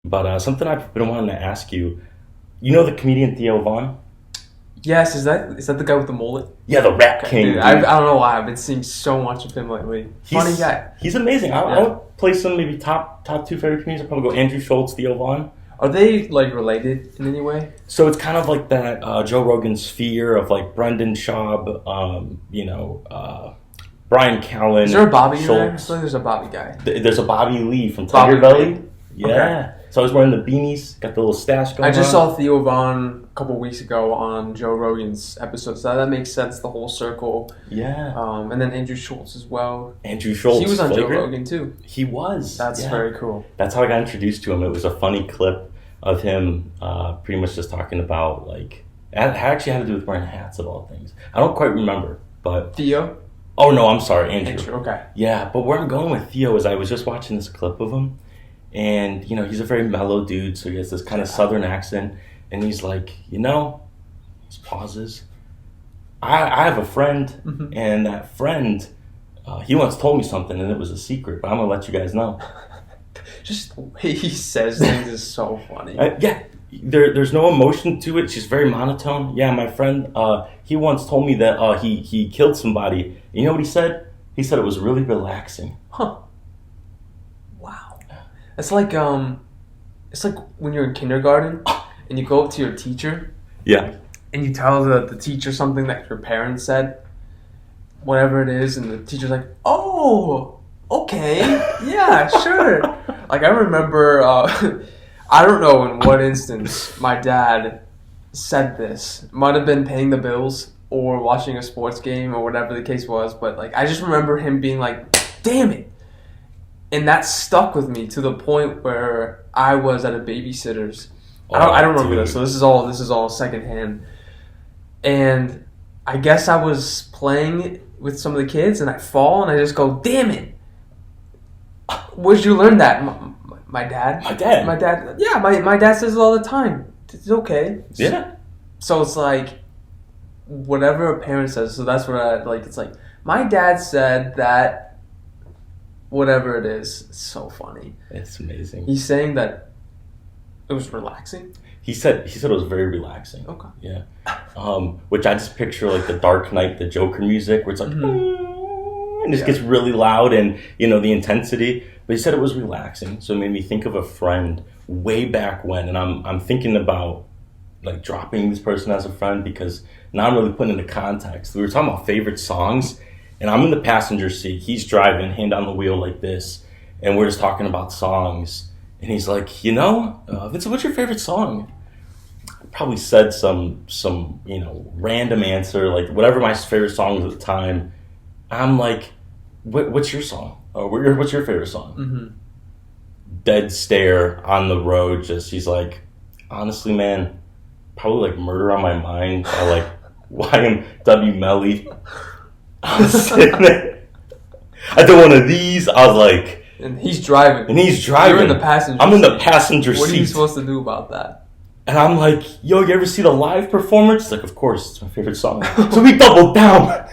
But something I've been wanting to ask you, you know the comedian Theo Vaughn? Yes, is that the guy with the mullet? Yeah, the Rap Okay, King, dude, I dude. don't know why I've been seeing so much of him lately. Funny He's guy. he's amazing. I Yeah. would place him maybe top two favorite comedians. I'd probably go Andrew Schultz, Theo Vaughn. Are they like related in any way? So it's kind of like that Joe Rogan sphere of like Brendan Schaub, Brian Is there a Callen, Bobby in there? I Schultz. feel like there's a Bobby guy. There's a Bobby Lee from Bobby Tiger Belly. Lee. Yeah. Okay. So I was wearing the beanies, got the little stash going I just on. saw Theo Vaughn a couple weeks ago on Joe Rogan's episode, so that makes sense. The whole circle, Yeah. and then Andrew Schultz as well. Andrew Schultz. He was on Joe Flagrant. Rogan too. He was. That's yeah. very cool. That's how I got introduced to him. It was a funny clip of him pretty much just talking about, like, it actually had to do with wearing hats of all things. I don't quite remember, but... Theo? Oh, no, I'm sorry, Andrew. Andrew, okay. Yeah, but where I'm going with Theo is I was just watching this clip of him, and, he's a very mellow dude, so he has this kind of southern accent, and he's like, he pauses. I have a friend, and that friend, he once told me something, and it was a secret, but I'm going to let you guys know. Just the way he says things is so funny. Yeah, there's no emotion to it. She's very monotone. Yeah, my friend, he once told me that he killed somebody. You know what he said? He said it was really relaxing. Huh. Wow. It's like when you're in kindergarten and you go up to your teacher Yeah. and you tell the teacher something that your parents said, whatever it is, and the teacher's like, "Oh, okay, yeah, sure." Like I remember, I don't know in what instance my dad said this. Might have been paying the bills or watching a sports game or whatever the case was, but like I just remember him being like, "Damn it." And that stuck with me to the point where I was at a babysitter's. I don't remember dude. this, so this is all secondhand. And I guess I was playing with some of the kids, and I fall, and I just go, "Damn it! Where'd you learn that?" My dad. My dad? My dad. Yeah, my dad says it all the time. It's okay. Yeah. So it's like whatever a parent says. So that's what I like. It's like my dad said that. Whatever it is, it's so funny. It's amazing. He's saying that it was relaxing. He said it was very relaxing. Okay. Yeah. Which I just picture like the Dark Knight, the Joker music, where it's like, and it just gets really loud, and the intensity. But he said it was relaxing, so it made me think of a friend way back when, and I'm thinking about like dropping this person as a friend because now I'm really putting into context. We were talking about favorite songs, and I'm in the passenger seat. He's driving, hand on the wheel like this, and we're just talking about songs. And he's like, Vincent, what's your favorite song? I probably said some random answer, like whatever my favorite song was at the time. I'm like, what's your song? What's your favorite song? Mm-hmm. Dead stare on the road. He's like, honestly, man, probably like Murder on My Mind by like YMW Melly. I was sitting there. I did one of these. I was like, And he's driving. You're in the passenger I'm in the seat. passenger seat. What are you supposed to do about that? And I'm like, yo, you ever see the live performance? It's like, of course, it's my favorite song. So we doubled down.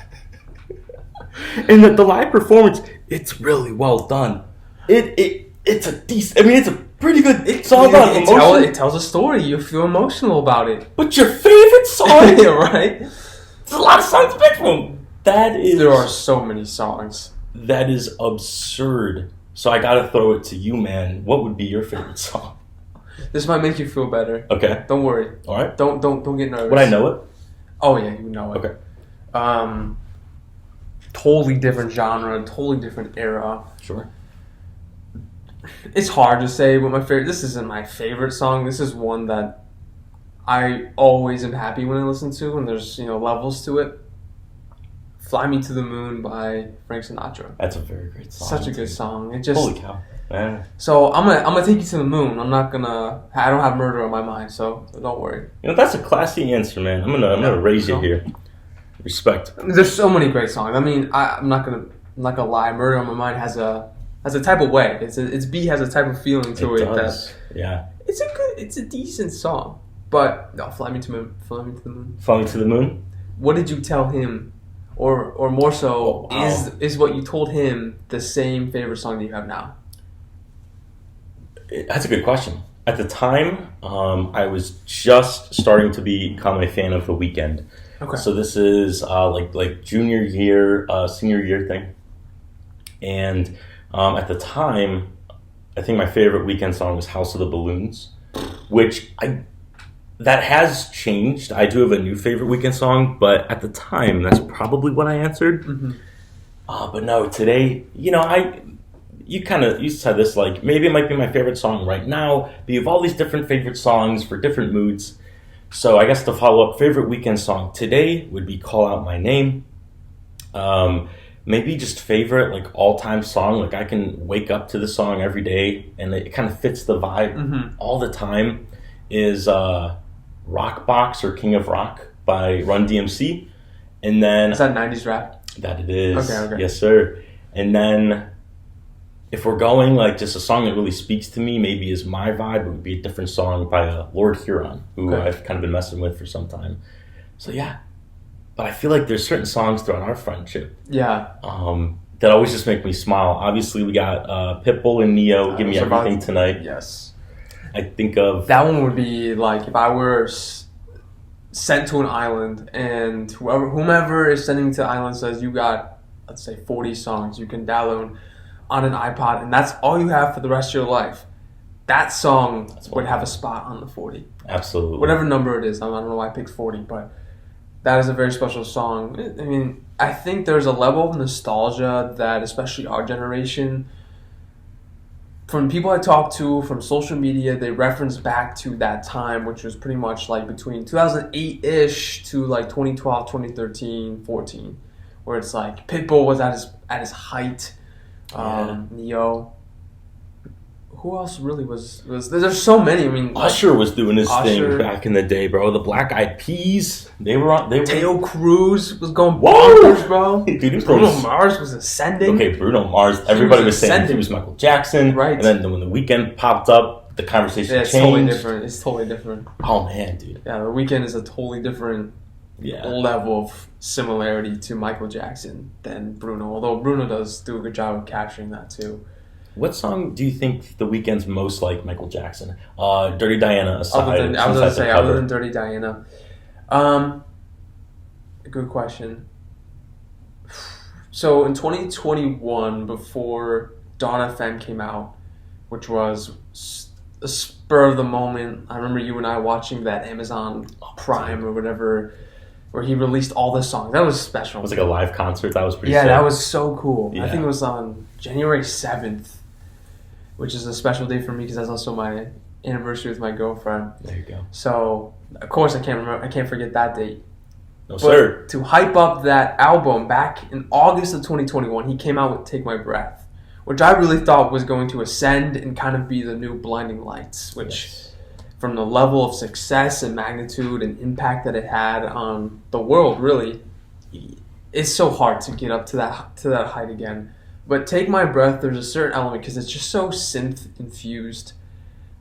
And the live performance, it's really well done. It's a decent. I mean, it's a pretty good. It's all about emotion. It tells a story. You feel emotional about it. But your favorite song? Yeah, right? There's a lot of songs to pick from. There are so many songs. That is absurd. So I gotta throw it to you, man. What would be your favorite song? This might make you feel better. Okay. Don't worry. All right. Don't get nervous. Would I know it? Oh yeah, you know it. Okay. Totally different genre, totally different era. Sure. It's hard to say what my favorite. This isn't my favorite song. This is one that I always am happy when I listen to, and there's levels to it. "Fly Me to the Moon" by Frank Sinatra. That's a very great song. Such a good song. It just Holy cow, man. So I'm gonna take you to the moon. I don't have murder on my mind, so don't worry. That's a classy answer, man. I'm gonna raise you here. Respect. There's so many great songs. I mean, I'm not gonna lie. Murder on My Mind has a type of way. Its beat has a type of feeling to it does. Yeah. It's a decent song. But no, Fly Me to the Moon. Fly Me to the Moon. Fly Me to the Moon. What did you tell him? Or more so, Oh, wow. is what you told him the same favorite song that you have now? That's a good question. At the time, I was just starting to become a fan of The Weeknd. Okay. So this is like junior year, senior year thing. And at the time, I think my favorite Weeknd song was House of the Balloons, which that has changed. I do have a new favorite Weeknd song, but at the time, that's probably what I answered. Mm-hmm. But no, today, you said this, like, maybe it might be my favorite song right now, but you have all these different favorite songs for different moods. So I guess to follow up, favorite Weeknd song today would be Call Out My Name. Maybe just favorite, like, all-time song. Like, I can wake up to the song every day, and it kind of fits the vibe all the time, is Rock Box or King of Rock by Run DMC. And then... Is that 90s rap? That it is. Okay. Yes, sir. And then... if we're going, like, just a song that really speaks to me, maybe is my vibe, it would be a different song by Lord Huron, who I've kind of been messing with for some time. So, yeah. But I feel like there's certain songs throughout our friendship that always just make me smile. Obviously, we got Pitbull and Neo, Give Me Everything Tonight. Yes. I think of... that one would be, like, if I were sent to an island, and whomever is sending to the island says, you got, let's say, 40 songs you can download on an iPod, and that's all you have for the rest of your life, that song would have a spot on the 40. Absolutely. Whatever number it is. I don't know why I picked 40, but that is a very special song. I mean, I think there's a level of nostalgia that, especially our generation, from people I talk to, from social media, they reference back to that time, which was pretty much like between 2008-ish to like 2012, 2013, 14, where it's like Pitbull was at his height. Neo. Who else really was? There's so many. I mean, Usher was doing his thing back in the day, bro. The Black Eyed Peas, they were on. Teo Cruz was going bonkers, bro. Dude, Bruno Mars was ascending. Okay, Bruno Mars. Everybody was saying he was Michael Jackson, right? And then when The Weeknd popped up, the conversation changed. It's totally different. Oh man, dude. Yeah, The Weeknd is a totally different level of similarity to Michael Jackson than Bruno. Although Bruno does do a good job of capturing that too. What song do you think The Weeknd's most like Michael Jackson? Dirty Diana aside. Other than Dirty Diana. Good question. So in 2021, before Dawn FM came out, which was a spur of the moment, I remember you and I watching that Amazon Prime or whatever, where he released all the songs. That was special. It was like a live concert. That was pretty sick. That was so cool. Yeah. I think it was on January 7th. Which is a special day for me because that's also my anniversary with my girlfriend. There you go. So, of course, I can't forget that date. No, sir. To hype up that album, back in August of 2021, he came out with Take My Breath, which I really thought was going to ascend and kind of be the new Blinding Lights, which, from the level of success and magnitude and impact that it had on the world, really, it's so hard to get up to that height again. But Take My Breath, there's a certain element, because it's just so synth-infused.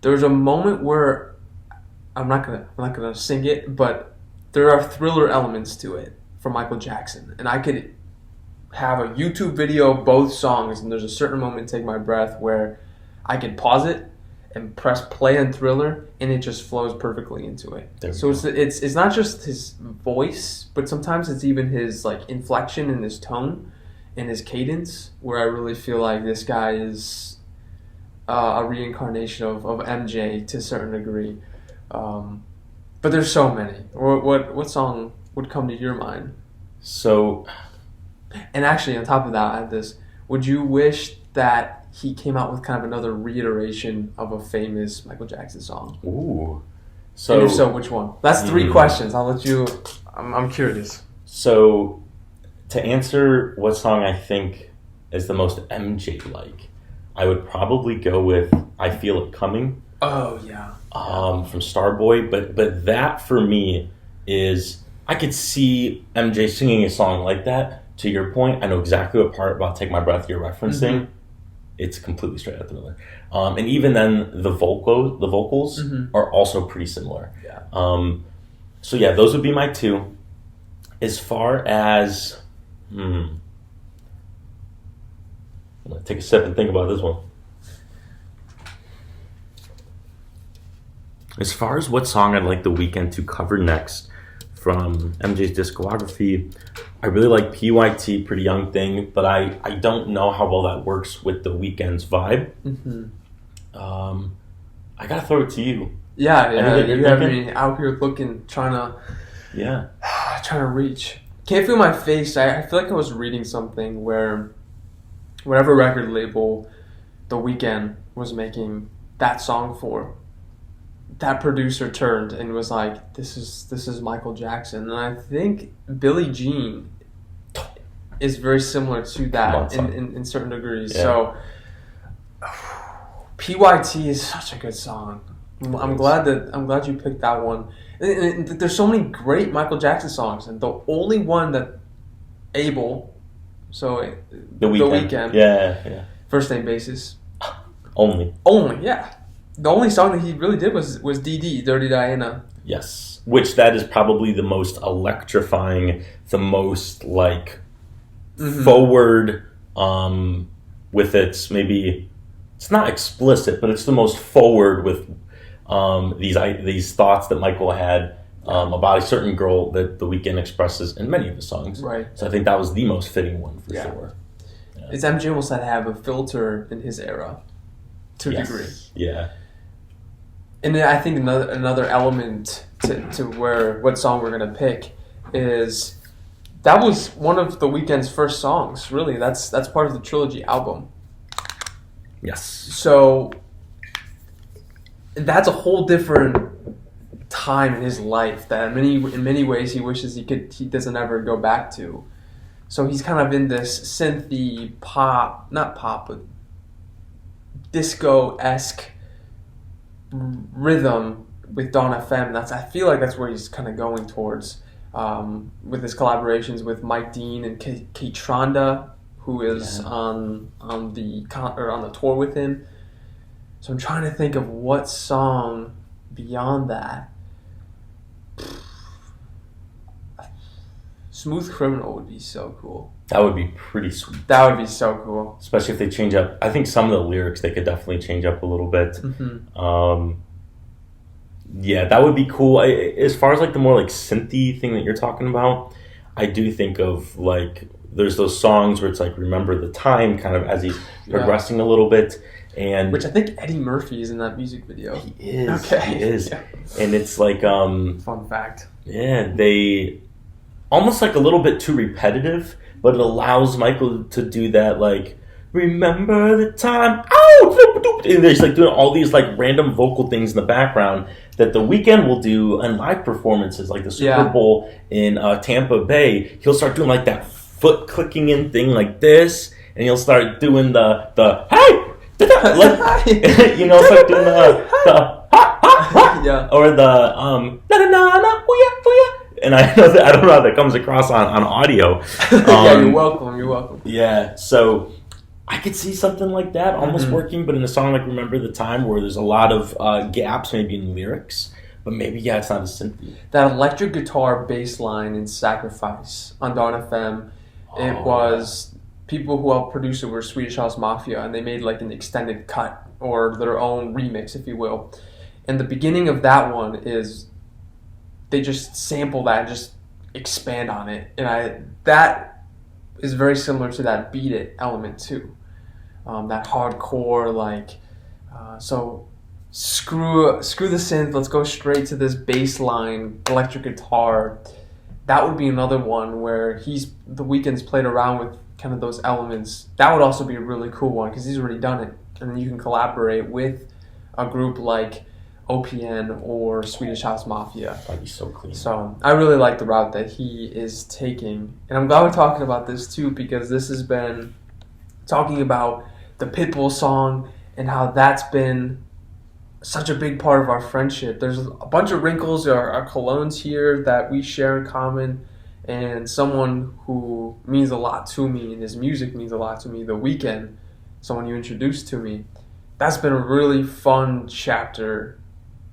There's a moment where, I'm not gonna sing it, but there are thriller elements to it from Michael Jackson. And I could have a YouTube video of both songs, and there's a certain moment in Take My Breath where I can pause it and press play on Thriller, and it just flows perfectly into it. So it's not just his voice, but sometimes it's even his like inflection and his tone and his cadence, where I really feel like this guy is a reincarnation of MJ to a certain degree. But there's so many. What song would come to your mind? So, and actually, on top of that, I have this. Would you wish that he came out with kind of another reiteration of a famous Michael Jackson song? Ooh. So, and if so, which one? That's 3 questions. I'll let you. I'm curious. So, to answer what song I think is the most MJ-like, I would probably go with I Feel It Coming. Oh, yeah. From Starboy. But that, for me, is... I could see MJ singing a song like that. To your point, I know exactly what part about Take My Breath you're referencing. Mm-hmm. It's completely straight out Thriller. And even then, the vocals are also pretty similar. Yeah. So, yeah, those would be my 2. As far as... I'm going to take a sip and think about this one. As far as what song I'd like The Weeknd to cover next from MJ's discography, I really like PYT, Pretty Young Thing, but I don't know how well that works with The Weeknd's vibe. I gotta throw it to you. Yeah. You have me out here looking, trying to reach. Can't Feel My Face. I feel like I was reading something where whatever record label The Weeknd was making that song for, that producer turned and was like, "This is Michael Jackson." And I think Billie Jean is very similar to that in certain degrees. Yeah. So PYT is such a good song. I'm glad you picked that one. And there's so many great Michael Jackson songs, and the only one that The Weeknd, yeah, first name basis, only, yeah. The only song that he really did was DD, Dirty Diana. Yes, which that is probably the most electrifying, the most like forward, with its maybe it's not explicit, but it's the most forward with these thoughts that Michael had about a certain girl that The Weeknd expresses in many of his songs. Right. So I think that was the most fitting one for sure. Yeah. It's MJ almost had to have a filter in his era, to a degree. Yeah. And then I think another element to what song we're gonna pick is that was one of The Weeknd's first songs. Really, that's part of the Trilogy album. Yes. So that's a whole different time in his life that in many ways he wishes he doesn't ever go back to. So he's kind of in this synthy pop, not pop, but disco-esque rhythm with Dawn FM. I feel like that's where he's kind of going towards with his collaborations with Mike Dean and Kaytronda, who is on the tour with him. So I'm trying to think of what song beyond that. Smooth Criminal would be so cool. That would be pretty sweet. That would be so cool. Especially if they change up. I think some of the lyrics they could definitely change up a little bit. Yeah, that would be cool. As far as like the more like synthy thing that you're talking about, I do think of like there's those songs where it's like Remember the Time kind of as he's progressing a little bit. And which I think Eddie Murphy is in that music video. He is. Okay. He is. Yeah. And it's like fun fact. Yeah, they almost like a little bit too repetitive, but it allows Michael to do that like Remember the Time. Oh, and there's like doing all these like random vocal things in the background that The Weeknd will do in live performances, like the Super Bowl in Tampa Bay. He'll start doing like that foot clicking in thing like this, and he'll start doing the hey. Like, you know, start doing the ha ha ha, yeah, or the na na na na hoo-ya. And I don't know how that comes across on audio. Yeah, you're welcome. Yeah, so I could see something like that almost working, but in a song like Remember the Time, where there's a lot of gaps maybe in lyrics, but maybe it's not as synthy. That electric guitar bass line in Sacrifice on Dawn FM, it was. People who helped produce it were Swedish House Mafia, and they made like an extended cut or their own remix, if you will. And the beginning of that one is they just sample that and just expand on it, and that is very similar to that Beat It element too. That hardcore like so screw the synth. Let's go straight to this bass line electric guitar. That would be another one where The Weeknd's played around with kind of those elements. That would also be a really cool one because he's already done it, and then you can collaborate with a group like OPN or Swedish House Mafia. That'd be so clean. So I really like the route that he is taking, and I'm glad we're talking about this too because this has been talking about the Pitbull song and how that's been such a big part of our friendship. There's a bunch of wrinkles, our colognes here that we share in common. And someone who means a lot to me, and his music means a lot to me, The Weeknd, someone you introduced to me, that's been a really fun chapter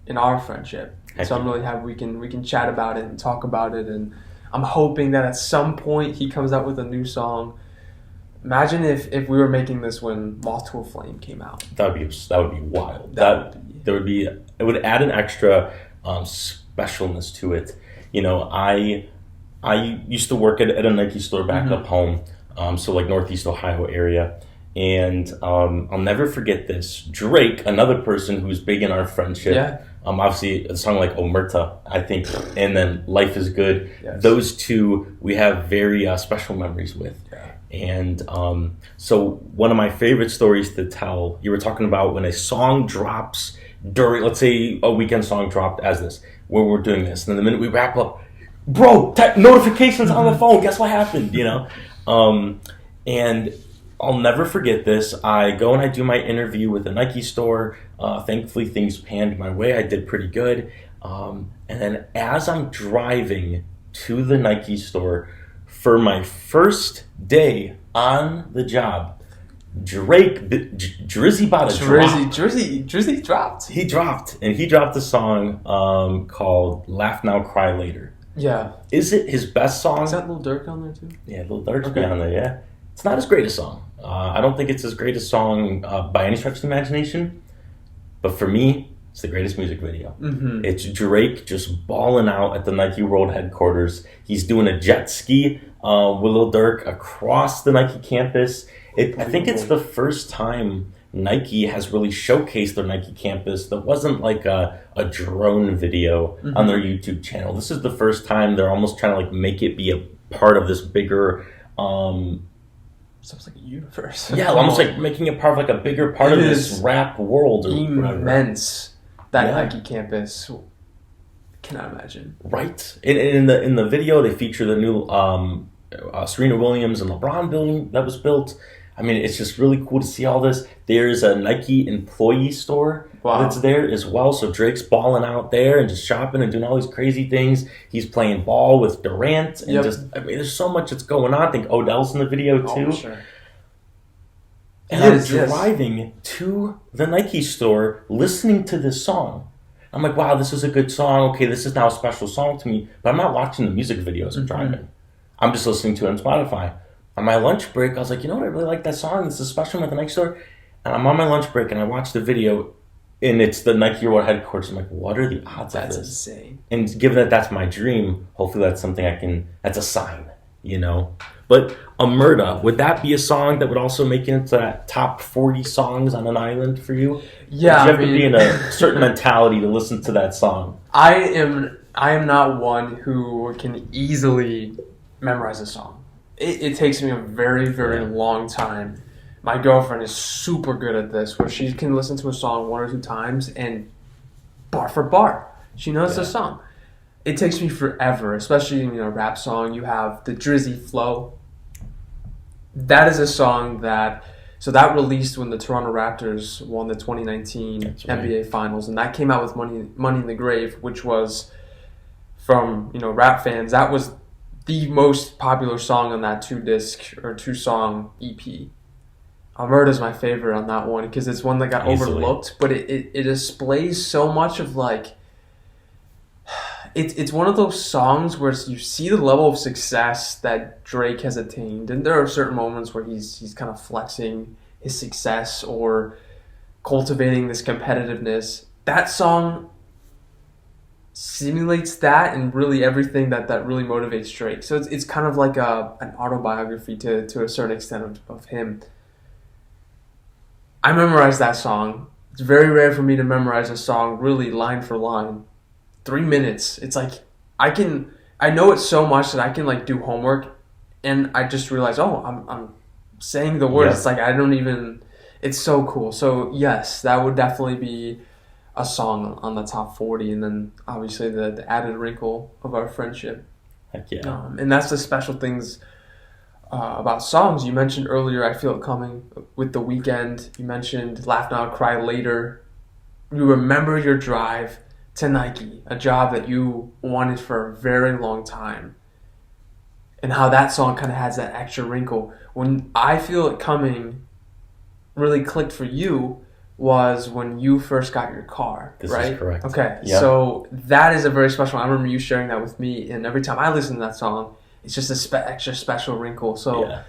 in our friendship. So I'm really happy we can chat about it and talk about it, and I'm hoping that at some point he comes out with a new song. Imagine if we were making this when Moth to a Flame came out. That would be wild. That would be it would add an extra specialness to it. You know, I used to work at a Nike store back up home, so like Northeast Ohio area. And I'll never forget this. Drake, another person who's big in our friendship, obviously a song like Omerta, I think, and then Life is Good. Yes. Those two we have very special memories with. Yeah. And so one of my favorite stories to tell, you were talking about when a song drops during, let's say a weekend song dropped as this, where we're doing this, and then the minute we wrap up, bro, notifications on the phone, guess what happened, you know? And I'll never forget this. I go and I do my interview with the Nike store. Thankfully, things panned my way. I did pretty good. And then as I'm driving to the Nike store for my first day on the job, Drizzy dropped. He dropped a song called Laugh Now, Cry Later. Yeah. Is it his best song? Is that Lil Durk on there too? Yeah, Lil Durk's on there, yeah. It's not his greatest song. I don't think it's his greatest song by any stretch of the imagination. But for me, it's the greatest music video. Mm-hmm. It's Drake just balling out at the Nike World headquarters. He's doing a jet ski with Lil Durk across the Nike campus. I think it's the first time Nike has really showcased their Nike campus that wasn't like a drone video on their YouTube channel. This is the first time they're almost trying to like make it be a part of this bigger... Sounds like a universe. Yeah, almost like making it part of like a bigger part of this rap world. Immense. That Nike campus. Cannot imagine. Right. In the video, they feature the new Serena Williams and LeBron building that was built. I mean, it's just really cool to see all this. There's a Nike employee store that's there as well. So Drake's balling out there and just shopping and doing all these crazy things. He's playing ball with Durant. And I mean, there's so much that's going on. I think Odell's in the video too. Oh, sure. And I'm driving to the Nike store listening to this song. I'm like, wow, this is a good song. Okay, this is now a special song to me. But I'm not watching the music video as I'm driving. I'm just listening to it on Spotify. On my lunch break, I was like, you know what? I really like that song. It's a special one at the Nike store. And I'm on my lunch break, and I watch the video, and it's the Nike World headquarters. I'm like, what are the odds of this? That's insane. And given that that's my dream, hopefully that's something that's a sign, you know? But Omerta, would that be a song that would also make it into that top 40 songs on an island for you? Yeah, you have to be in a certain mentality to listen to that song. I am not one who can easily memorize a song. It takes me a very, very long time. My girlfriend is super good at this, where she can listen to a song one or two times and bar for bar, she knows the song. It takes me forever, especially in a rap song. You have the Drizzy flow. That is a song that released when the Toronto Raptors won the 2019 NBA Finals, and that came out with Money in the Grave, which was from rap fans. That was the most popular song on that 2-song EP. Omerta's my favorite on that one because it's one that got overlooked, but it displays so much of like. It's one of those songs where you see the level of success that Drake has attained, and there are certain moments where he's kind of flexing his success or cultivating this competitiveness. That song simulates that and really everything that really motivates Drake. So it's kind of like an autobiography to a certain extent of him. I memorized that song. It's very rare for me to memorize a song really line for line. 3 minutes. It's like I know it so much that I can like do homework and I just realize, I'm saying the words. Yeah. It's like I don't even. It's so cool. So yes, that would definitely be a song on the top 40, and then obviously the added wrinkle of our friendship. Heck yeah. And that's the special things about songs. You mentioned earlier, I Feel It Coming with The Weeknd. You mentioned Laugh Now, Cry Later. You remember your drive to Nike, a job that you wanted for a very long time, and how that song kind of has that extra wrinkle. When I Feel It Coming really clicked for you was when you first got your car, this right? Is correct. Okay, yeah. So that is a very special one. I remember you sharing that with me, and every time I listen to that song, it's just extra special wrinkle. So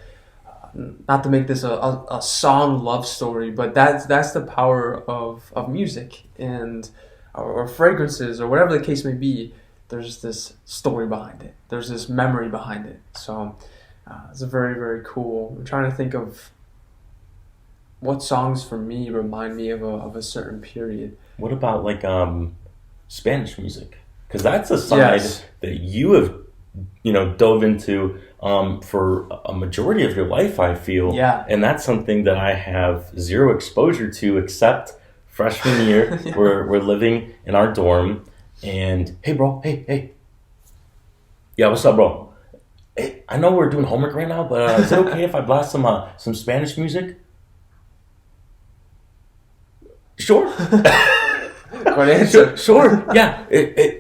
not to make this a song love story, but that's the power of music and or fragrances or whatever the case may be. There's this story behind it. There's this memory behind it. So it's a very, very cool. I'm trying to think of what songs for me remind me of a certain period. What about like Spanish music? Because that's a side that you have, dove into for a majority of your life, I feel. Yeah. And that's something that I have zero exposure to except freshman year. Yeah. We're living in our dorm. And hey, bro, hey. Yeah, what's up, bro? Hey, I know we're doing homework right now, but is it okay if I blast some Spanish music? Sure. Good answer. Sure. Yeah.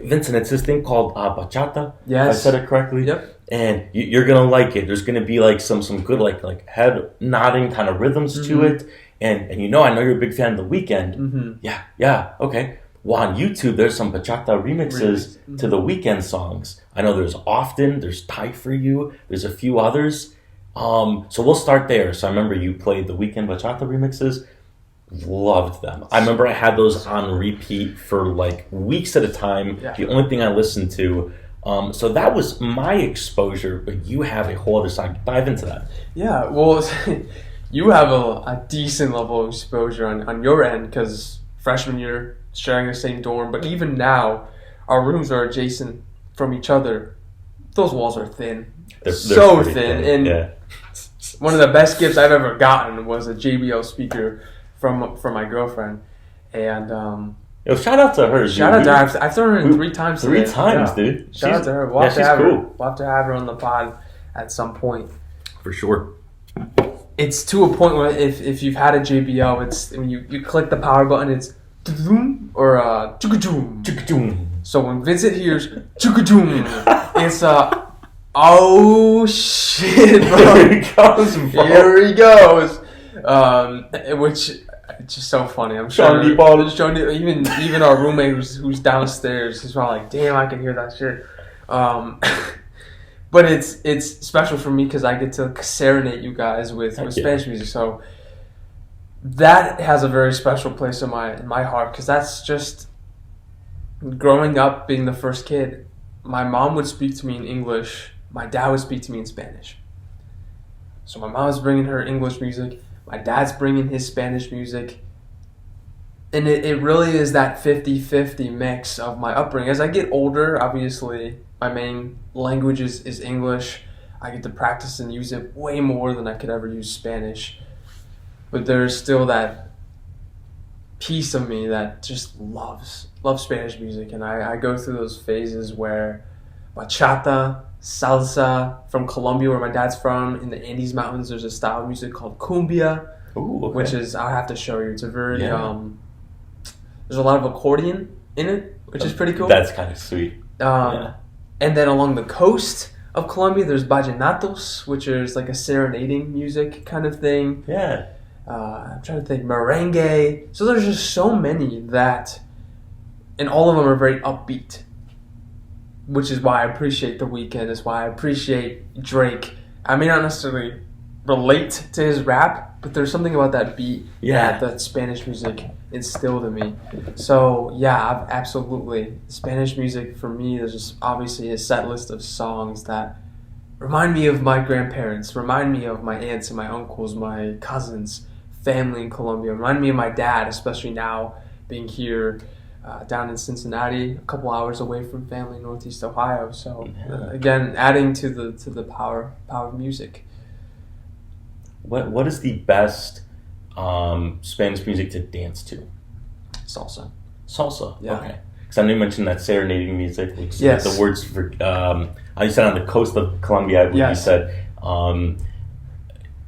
Vincent, it's this thing called bachata. Yes. If I said it correctly. Yep. And you're gonna like it. There's gonna be like some good like head nodding kind of rhythms to it. And I know you're a big fan of The Weeknd. Mm-hmm. Yeah. Okay. Well, on YouTube, there's some bachata remixes to The Weeknd songs. I know there's Often, there's Tie For You, there's a few others. So we'll start there. So I remember you played The Weeknd bachata remixes. Loved them. I remember I had those on repeat for like weeks at a time. Yeah. The only thing I listened to. So that was my exposure, but you have a whole other side. Dive into that. Yeah, well, you have a decent level of exposure on your end because freshman year, sharing the same dorm, but even now, our rooms are adjacent from each other. Those walls are thin. They're so thin. And one of the best gifts I've ever gotten was a JBL speaker from my girlfriend. And yo, shout out to her. Shout out to her. I've thrown her in 3 times today. 3 times, dude. Shout out to her. We'll have to have her on the pod at some point. For sure. It's to a point where if you've had a JBL, it's when you click the power button, it's or chukadum. So when Vincent hears chukadum, it's oh shit, bro. Here he goes, bro. Here he goes. Which it's just so funny. I'm sure even our roommate who's downstairs, he's probably like, damn, I can hear that shit. But it's special for me because I get to serenade you guys with Spanish music. So that has a very special place in my heart because that's just growing up being the first kid. My mom would speak to me in English. My dad would speak to me in Spanish. So my mom's bringing her English music. My dad's bringing his Spanish music. And it really is that 50-50 mix of my upbringing. As I get older, obviously, my main language is English. I get to practice and use it way more than I could ever use Spanish. But there's still that piece of me that just loves Spanish music. And I go through those phases where bachata, salsa, from Colombia, where my dad's from, in the Andes Mountains, there's a style of music called cumbia, which is, I'll have to show you. It's a very, there's a lot of accordion in it, which is pretty cool. That's kind of sweet. And then along the coast of Colombia, there's vallenatos, which is like a serenading music kind of thing. Yeah. I'm trying to think, merengue. So there's just so many that, and all of them are very upbeat, which is why I appreciate The Weeknd. Is why I appreciate Drake. I may not necessarily relate to his rap, but there's something about that beat that Spanish music instilled in me. So yeah, absolutely. Spanish music for me, there's just obviously a set list of songs that remind me of my grandparents, remind me of my aunts and my uncles, my cousins, family in Colombia, remind me of my dad, especially now being here down in Cincinnati, a couple hours away from family in Northeast Ohio. So again, adding to the power of music. What is the best Spanish music to dance to? Salsa. Yeah. Okay. Because I know you mentioned that serenading music. Which yes. The words for you said on the coast of Colombia. I believe you said.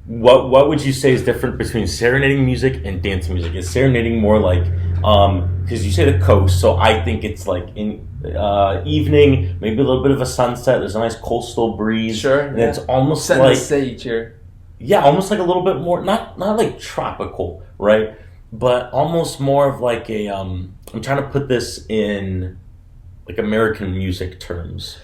What would you say is different between serenading music and dance music? Is serenading more like because you say the coast, so I think it's like in evening, maybe a little bit of a sunset. There's a nice coastal breeze. Sure. And it's almost setting like the stage here. Yeah, almost like a little bit more, not like tropical, right? But almost more of like a, I'm trying to put this in like American music terms.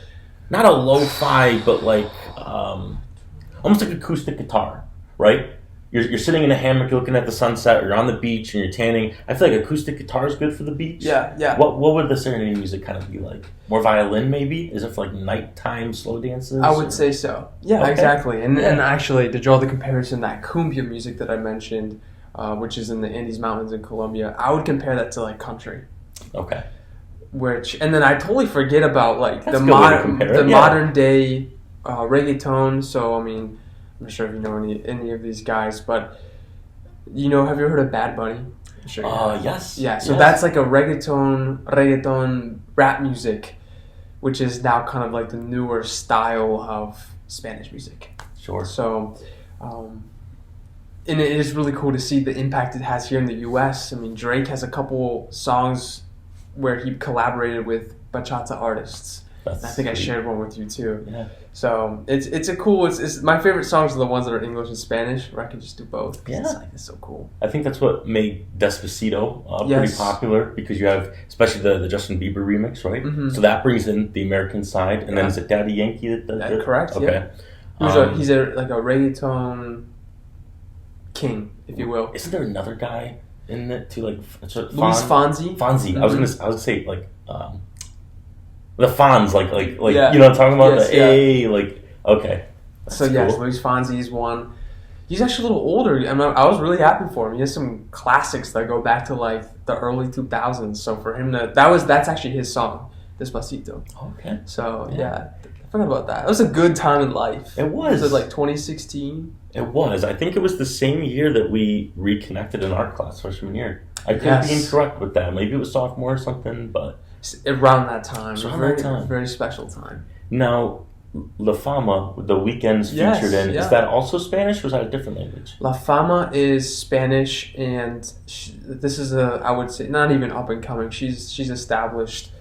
Not a lo-fi, but like almost like acoustic guitar, right? You're sitting in a hammock, you're looking at the sunset, or you're on the beach and you're tanning. I feel like acoustic guitar is good for the beach. Yeah. What would the serenade music kind of be like? More violin, maybe? Is it for like nighttime slow dances? I would say so. Yeah, Okay. exactly. And actually, to draw the comparison, that cumbia music that I mentioned, which is in the Andes Mountains in Colombia, I would compare that to like country. Okay. And then I totally forget about like That's a good way to compare it. modern day reggaeton. So I mean, I'm not sure if you know any of these guys, but have you ever heard of Bad Bunny? I'm sure you have. Yes. Yeah, so that's like a reggaeton rap music, which is now kind of like the newer style of Spanish music. Sure. So, and it is really cool to see the impact it has here in the U.S. I mean, Drake has a couple songs where he collaborated with bachata artists. That's I think I sweet. shared one with you too. Yeah. So it's a cool. It's my favorite songs are the ones that are English and Spanish, where I can just do both. Yeah. It's so cool. I think that's what made Despacito pretty Yes. popular, because you have, especially the Justin Bieber remix, right? Mhm. So that brings in the American side, and then Yeah. is it Daddy Yankee that does it? Correct. Okay. Yeah. He's like a reggaeton king, if you will. Isn't there another guy in it too? Like Luis Fonsi. Fonzie. I was gonna say like the Fonz, like Yeah. you know what I'm talking about? Yes, the yeah. A, like okay. That's So yes, cool. Luis Fonsi is one. He's actually a little older. I was really happy for him. He has some classics that go back to like the early 2000s. So for him that's actually his song, Despacito. Okay. So yeah, I forgot about that. It was a good time in life. It was. Was it like 2016? It was. I think it was the same year that we reconnected in art class freshman year. I could be incorrect with that. Maybe it was sophomore or something, but Around that time. It's around very, that time. Very special time. now La Fama, the weekends Yes, featured in, yeah. is that also Spanish or is that a different language? La Fama is Spanish, and this is I would say, not even up and coming. She's established.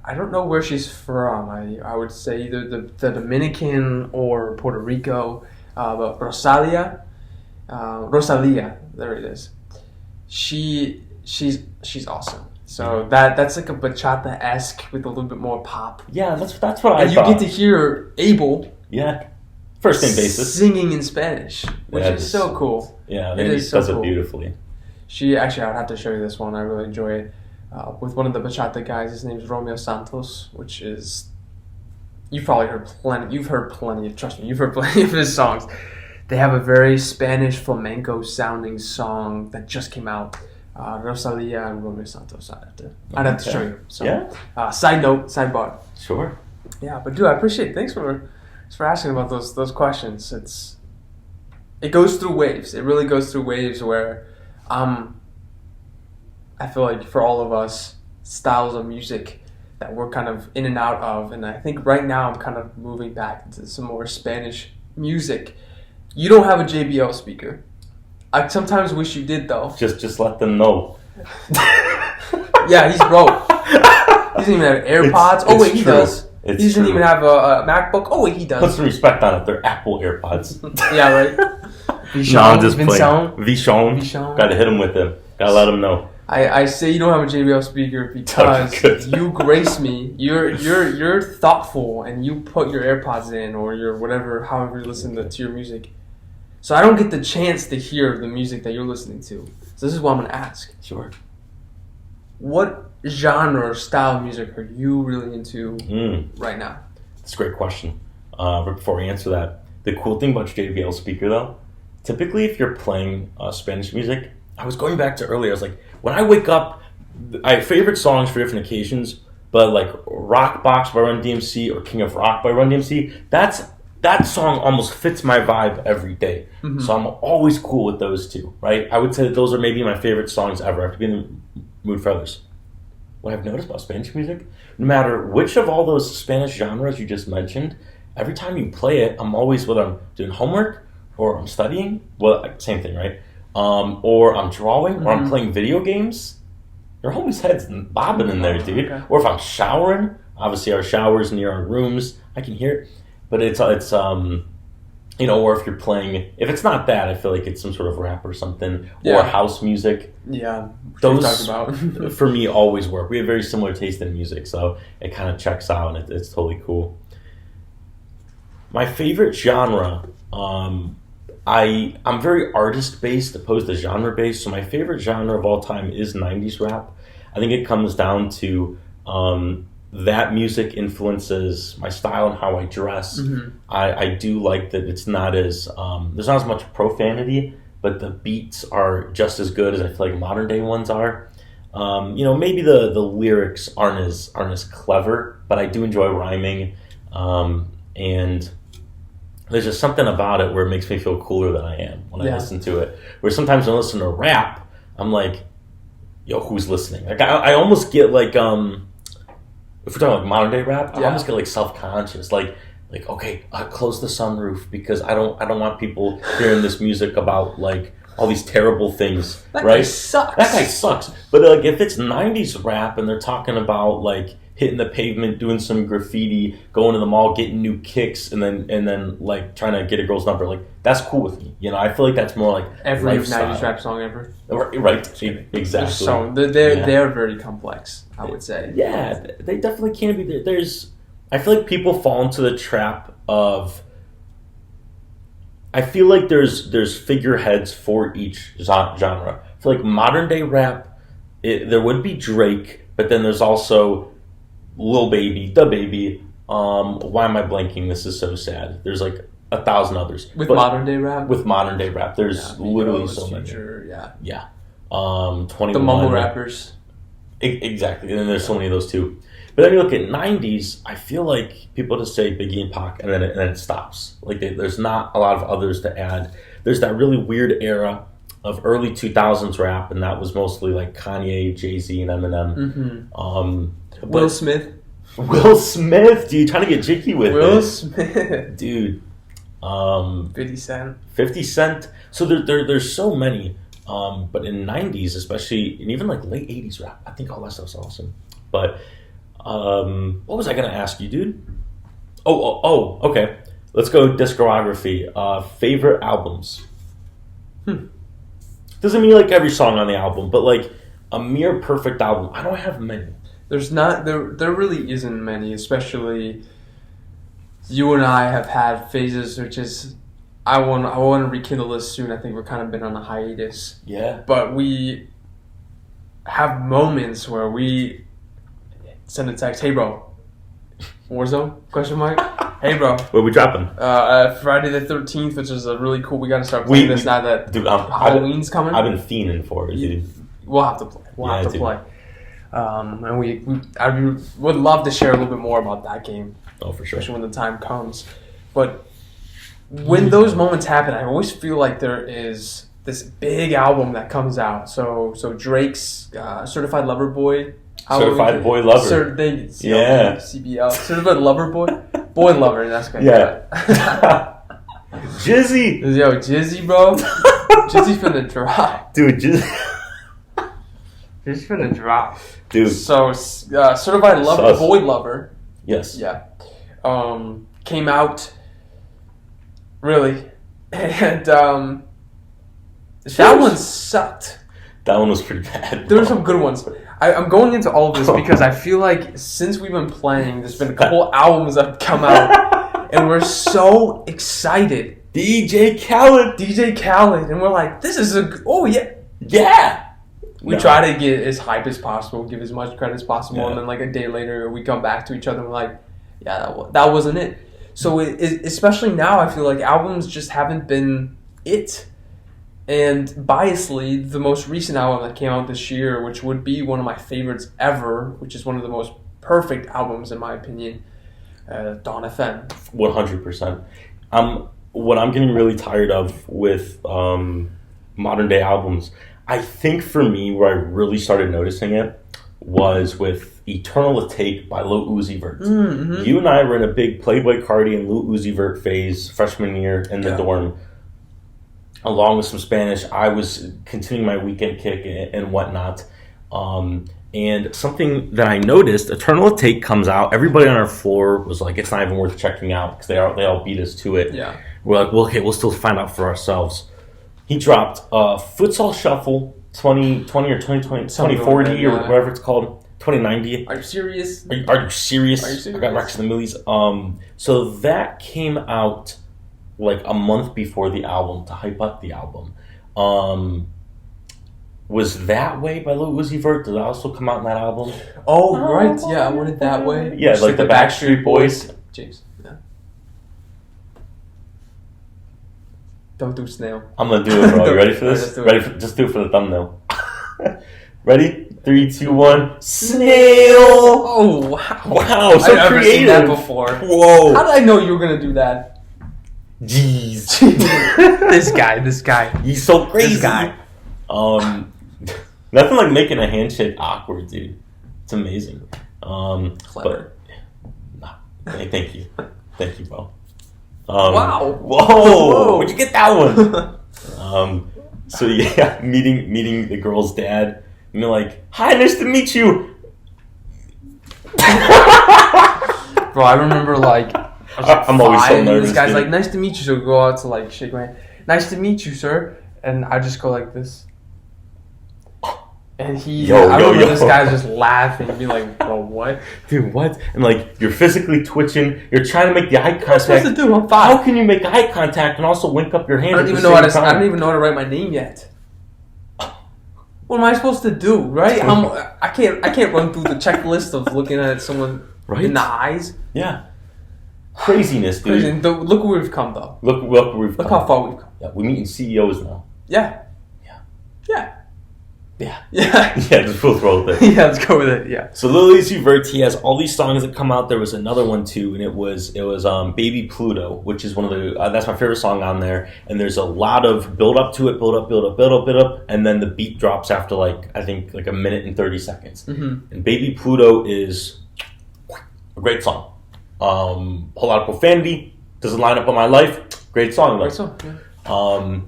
I don't know where she's from. I would say either the Dominican or Puerto Rico. But Rosalia, there it is. She's awesome. So that's like a bachata-esque with a little bit more pop. Yeah, that's what I And you thought. get to hear Abel Yeah. First name basis. singing in Spanish, which Yeah, is so cool. Yeah, It he is so does cool. it beautifully. I would have to show you this one. I really enjoy it. With one of the bachata guys, his name's Romeo Santos, which is you've probably heard plenty. You've heard plenty. Trust me, you've heard plenty of his songs. They have a very Spanish flamenco sounding song that just came out. Rosalia and Romeo Santos. I'd have to show you. So, Yeah. Sidebar. Sure. Yeah, but dude, I appreciate it. Thanks for asking about those questions. It goes through waves. It really goes through waves where I feel like for all of us, styles of music that we're kind of in and out of, and I think right now I'm kind of moving back into some more Spanish music. You don't have a JBL speaker. I sometimes wish you did though. Just let them know. Yeah, he's broke. He doesn't even have AirPods. He true. does. It's He doesn't true. even have a MacBook. He Put does. some respect on it. They're Apple AirPods. Yeah, right. No, I'm just playing. Vichon. Vichon. Gotta hit him with them. Gotta let them know. I say you don't have a JBL speaker because Good. you grace me. You're thoughtful and you put your AirPods in or your whatever, however you listen to your music. So I don't get the chance to hear the music that you're listening to. So this is what I'm gonna ask. Sure. What genre or style of music are you really into right now? That's a great question. But before we answer that, the cool thing about JBL speaker though, typically if you're playing Spanish music, I was going back to earlier, I was like, when I wake up, I have favorite songs for different occasions, but like Rock Box by Run DMC or King of Rock by Run DMC, that song almost fits my vibe every day. Mm-hmm. So I'm always cool with those two, right? I would say that those are maybe my favorite songs ever. I have to be in the mood for others. What I've noticed about Spanish music, no matter which of all those Spanish genres you just mentioned, every time you play it, I'm always, whether I'm doing homework or I'm studying, well, same thing, right? Or I'm drawing or I'm playing video games, your homie's head's bobbing in there, dude. Okay. Or if I'm showering, obviously our showers near our rooms, I can hear it. But it's you know, or if you're playing, if it's not that, I feel like it's some sort of rap or something, Yeah. or house music. Yeah, Those, about. for me, always work. We have very similar taste in music, so it kind of checks out, and it's totally cool. My favorite genre, I'm very artist based opposed to genre based. So my favorite genre of all time is '90s rap. I think it comes down to that music influences my style and how I dress. I do like that it's not as there's not as much profanity, but the beats are just as good as I feel like modern day ones are. Maybe the lyrics aren't as clever, but I do enjoy rhyming, and there's just something about it where it makes me feel cooler than I am when I listen to it. Where sometimes when I listen to rap, I'm like, yo, who's listening? Like I almost get like if we're talking like modern day rap, I almost get like self-conscious, like okay, close the sunroof because I don't want people hearing this music about like all these terrible things. That right? That guy sucks. But like if it's '90s rap and they're talking about like hitting the pavement, doing some graffiti, going to the mall, getting new kicks, and then like trying to get a girl's number, like that's cool with me. I feel like that's more like every lifestyle. '90s rap song ever. Right, exactly. So they're very complex, I would say. Yeah, they definitely can be. I feel like people fall into the trap of. I feel like there's figureheads for each genre. I feel like modern day rap, there would be Drake, but then there's also Lil Baby, Da Baby. Why am I blanking? This is so sad. There's like 1,000 others. Modern day rap? With modern day rap. There's literally so many. Yeah. 21. The mumble rappers. Exactly. And then there's so many of those too. But then you look at '90s, I feel like people just say Biggie and Pac, and then it stops. Like there's not a lot of others to add. There's that really weird era of early 2000s rap, and that was mostly like Kanye, Jay-Z, and Eminem. Will Smith. Will Smith, dude, trying to get jiggy with Will Smith, dude. 50 Cent. 50 Cent. So there's so many. But in '90s, especially, and even like late '80s rap, I think all that stuff's awesome. But what was I gonna ask you, dude? Oh, okay. Let's go discography. Favorite albums. Doesn't mean like every song on the album, but like a mere perfect album. I don't have many. There's not there really isn't many, especially you and I have had phases which is I want to rekindle this soon. I think we're kind of been on a hiatus. Yeah. But we have moments where we send a text, hey bro, Warzone? Question mark. Hey bro. Where we dropping? Friday the 13th, which is a really cool. We got to start playing this now that Halloween's coming. I've been fiending for it, dude. We'll have to play. We'll have to play. And I would love to share a little bit more about that game. Oh, for sure. Especially when the time comes. But when those moments happen, I always feel like there is this big album that comes out. So Drake's Certified Lover Boy. Certified Boy Lover. CBL. Certified Lover Boy. Boy Lover. That's good. Yeah. Jizzy. Yo, Jizzy, bro. Jizzy finna drop. Dude, Jizzy. Jizzy finna drop. Dude. So, Certified Lover, Boy Lover. Yes. Yeah. Came out. Really. And that one sucked. That one was pretty bad. There were some good ones. I'm going into all of this because I feel like since we've been playing, there's been a couple albums that have come out, and we're so excited. DJ Khaled, and we're like, this is yeah. We try to get as hype as possible, give as much credit as possible, and then like a day later, we come back to each other and we're like, yeah, that wasn't it. So especially now, I feel like albums just haven't been it. And biasly, the most recent album that came out this year, which would be one of my favorites ever, which is one of the most perfect albums in my opinion, Dawn FM. 100%. What I'm getting really tired of with modern day albums, I think for me, where I really started noticing it was with Eternal Take by Lil Uzi Vert. Mm-hmm. You and I were in a big Playboy Cardi and Lil Uzi Vert phase freshman year in the dorm. Along with some Spanish, I was continuing my weekend kick and whatnot. And something that I noticed, Eternal Take comes out. Everybody on our floor was like, it's not even worth checking out because they all beat us to it. Yeah. We're like, well, okay, we'll still find out for ourselves. He dropped Futsal Shuffle 2020 or 2040 or whatever it's called, 2090. Are you serious? Are you serious? I got racks in the millies. So that came out like a month before the album to hype up the album. Was That Way by Lil Uzi Vert? Did that also come out in that album? Oh, right. Yeah, I Want It That Way. Yeah, like the Backstreet Boys. James, yeah. Don't do snail. I'm gonna do it, bro. You ready for this? Let's do Ready? it. Just do it for the thumbnail. Ready? 3, 2, 1. Snail! Oh, wow. Wow, so I've never creative. seen that before. Whoa. How did I know you were going to do that? Jeez. This guy. He's so crazy. This guy. Nothing like making a handshake awkward, dude. It's amazing. Clever. But, hey, thank you. Thank you, bro. Wow. Whoa. Where'd you get that one? So yeah, meeting the girl's dad. And they're like, "Hi, nice to meet you." Bro, I remember like I'm always so nervous. This guy's dude. like, "Nice to meet you." So we go out to like shake my hand. "Nice to meet you, sir." And I just go like this. And I remember this guy's just laughing and be like, "Bro, what? Dude, what?" And like, you're physically twitching. You're trying to make the eye What am I supposed contact. to do? I'm five. How can you make eye contact and also wink up your hand? I don't even know how to write my name yet. What am I supposed to do, right? I can't run through the checklist of looking at someone Right? in the eyes. Yeah. Craziness, dude. Crazy. Look where we've come, though. Look where we've Look come. how far we've come. Yeah, we're meeting CEOs now. Yeah. Yeah. Yeah. Yeah. Yeah. Yeah, just full throw with it. Yeah, let's go with it. Yeah. So Lil Uzi Vert, he has all these songs that come out. There was another one too, and it was Baby Pluto, which is one of the that's my favorite song on there. And there's a lot of build up to it, build up, and then the beat drops after I think a minute and 30 seconds. Mm-hmm. And Baby Pluto is a great song. Whole lot of profanity, doesn't line up with my life. Great song though. Great song. Yeah.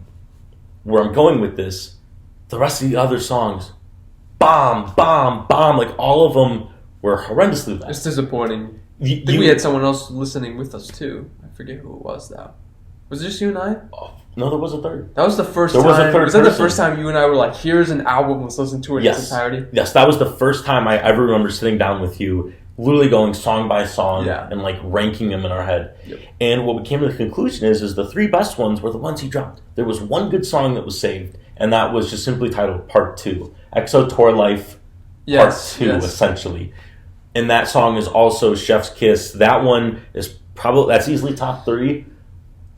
Where I'm going with this. The rest of the other songs, bomb, like all of them were horrendously bad. It's disappointing. I think we had someone else listening with us too. I forget who it was though. Was it just you and I? Oh, no, there was a third. That was the first There time. was a third Was that the person. first time you and I were like, "Here's an album, let's listen to it in its entirety"? Yes, that was the first time I ever remember sitting down with you, literally going song by song and like ranking them in our head. Yep. And what we came to the conclusion is the three best ones were the ones he dropped. There was one good song that was saved, and that was just simply titled Part 2. EXO Tour Life Part 2, essentially. And that song is also Chef's Kiss. That one is that's easily top 3,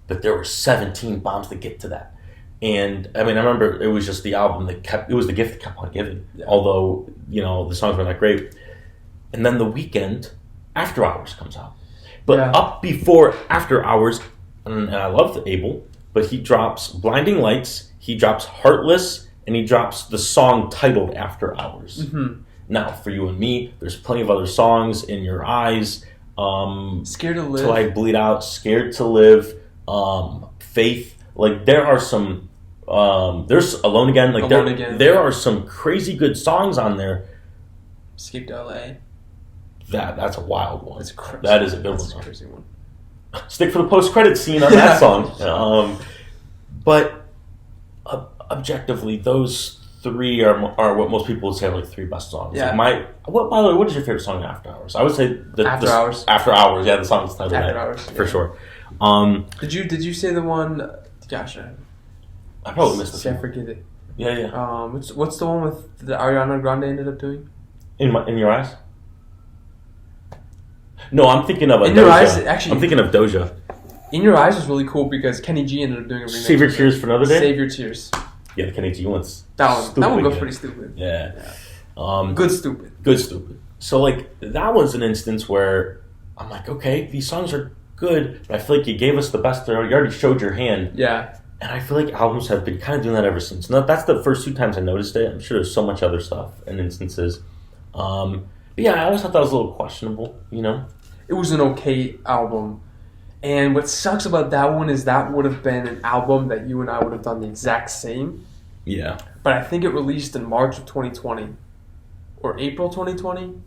but there were 17 bombs to get to that. And I mean, I remember it was just the album it was the gift that kept on giving. Yeah. Although, the songs were not great. And then The Weeknd, After Hours comes out. But up before After Hours, and I love Abel, but he drops Blinding Lights, he drops Heartless, and he drops the song titled After Hours. Mm-hmm. Now, for you and me, there's plenty of other songs, In Your Eyes, Scared to Live, Till I Bleed Out, Scared to Live, Faith. Like, there are some, there's Alone Again. Like, there are some crazy good songs on there. Escape to LA. That's a wild one. That's crazy. That is a good one. That's a crazy one. Stick for the post-credit scene on that song. But objectively, those 3 are what most people would say are like 3 best songs. Yeah. By the way, what is your favorite song After Hours? I would say After Hours. After Hours, yeah, the song's titled After Hours, for sure. Did you say the one? Gosh, I probably missed it. I forget it. Yeah. What's the one with the Ariana Grande ended up doing? In Your Eyes? No, I'm thinking of In Doja. Your Eyes, actually. I'm thinking of Doja. In Your Eyes was really cool because Kenny G ended up doing a remake. Save Your Tears for Another Day? Save Your Tears. Yeah, the Kenny G one's That one goes good. pretty stupid. Yeah. Good stupid. Good stupid. So, that was an instance where I'm like, okay, these songs are good, but I feel like you gave us the best. You already showed your hand. Yeah. And I feel like albums have been kind of doing that ever since. Now, that's the first 2 times I noticed it. I'm sure there's so much other stuff and instances. But yeah, I always thought that was a little questionable, It was an okay album. And what sucks about that one is that would have been an album that you and I would have done the exact same. Yeah. But I think it released in March of 2020. Or April 2020.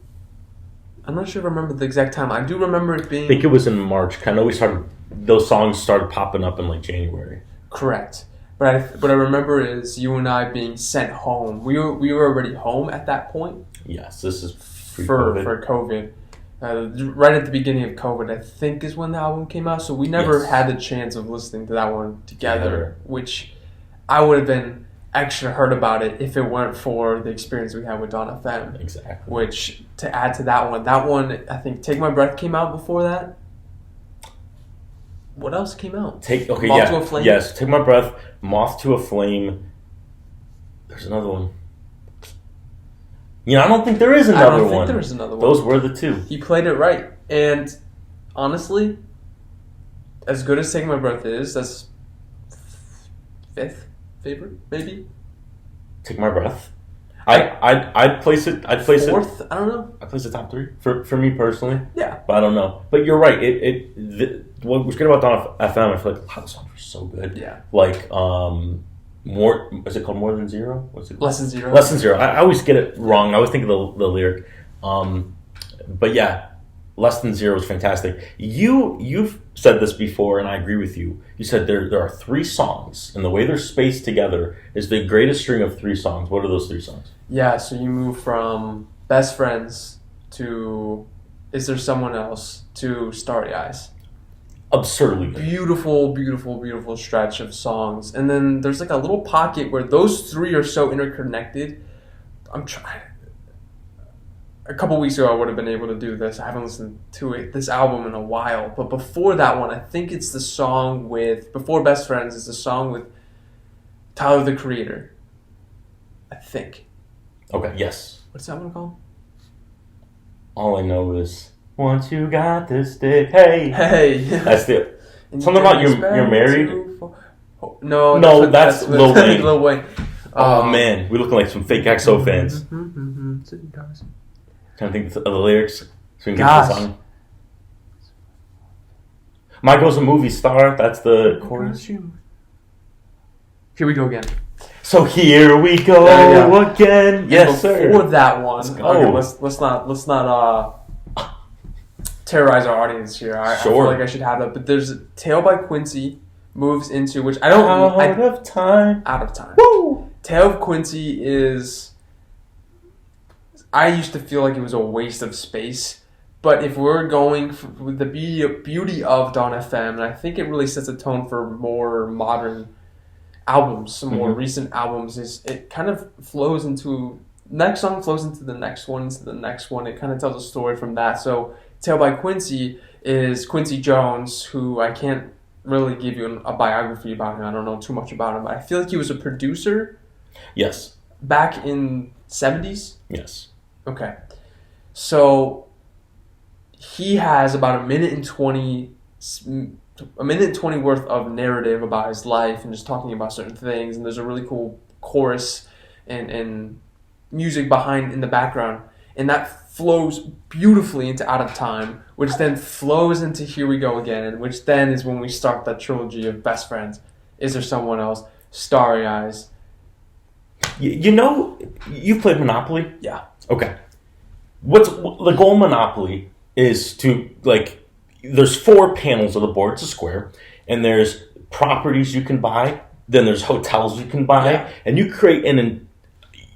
I'm not sure if I remember the exact time. I do remember it being... I think it was in March. I know those songs started popping up in January. Correct. But what I remember is you and I being sent home. We were already home at that point. Yes, this is for COVID. right at the beginning of COVID, I think is when the album came out. So we never Yes. had the chance of listening to that one together, which I would have been extra hurt about it if it weren't for the experience we had with Dawn FM. Exactly. Which, to add to that one, I think Take My Breath came out before that. What else came out? Moth to a Flame? Yes, Take My Breath, Moth to a Flame. There's another one. I don't think there is another one. I don't think there is another one. Those were the two. He played it right. And honestly, as good as Take My Breath is, that's fifth favorite, maybe? Take My Breath. I'd place it. I'd place fourth? it. I don't know. I'd place it top 3 for me personally. Yeah. But I don't know. But you're right. What was good about Dawn FM, I feel like a lot of songs were so good. Yeah. Like, is it called More Than Zero? What's it called? Less Than Zero. Less Than Zero. I always get it wrong. I always think of the lyric. But yeah, Less Than Zero is fantastic. You've said this before, and I agree with you. You said there are 3 songs, and the way they're spaced together is the greatest string of 3 songs. What are those 3 songs? Yeah, so you move from Best Friends to Is There Someone Else to Starry Eyes. Absurdly good. Beautiful, beautiful, beautiful stretch of songs. And then there's like a little pocket where those 3 are so interconnected. I'm trying. A couple weeks ago, I would have been able to do this. I haven't listened to this album in a while. But before that one, I think it's the song before Best Friends, it's the song with Tyler, the Creator. I think. Okay, yes. What's that one called? All I know is, once you got this dick, hey. Hey. That's it. Something about you're married? No, that's Lil Wayne. Lil Wayne. Oh, man. We're looking like some fake EXO fans. Trying to think of the lyrics so we can get the song. Michael's a movie star. That's the chorus. Here we go again. So here we go again. Yes, sir. Before that one, go. let's not terrorize our audience here. I feel like I should have that. But there's Tale by Quincy moves into which I don't out of time. Out of time. Woo! Tale of Quincy is. I used to feel like it was a waste of space, but if we're going with the beauty of Dawn FM, and I think it really sets a tone for more modern albums, some more recent albums, is it kind of flows into next song flows into the next one, into the next one. It kind of tells a story from that. So Tale by Quincy is Quincy Jones, who I can't really give you a biography about him. I don't know too much about him, but I feel like he was a producer. Yes. Back in 70s? Yes. Okay. So he has about a minute and 20 worth of narrative about his life and just talking about certain things, and there's a really cool chorus and music behind in the background, and that flows beautifully into Out of Time, which then flows into Here We Go Again, and which then is when we start that trilogy of Best Friends. Is There Someone Else? Starry Eyes. You've played Monopoly? Yeah. Okay. What's the goal of Monopoly is to, like, there's 4 panels of the board, it's a square, and there's properties you can buy, then there's hotels you can buy, and you create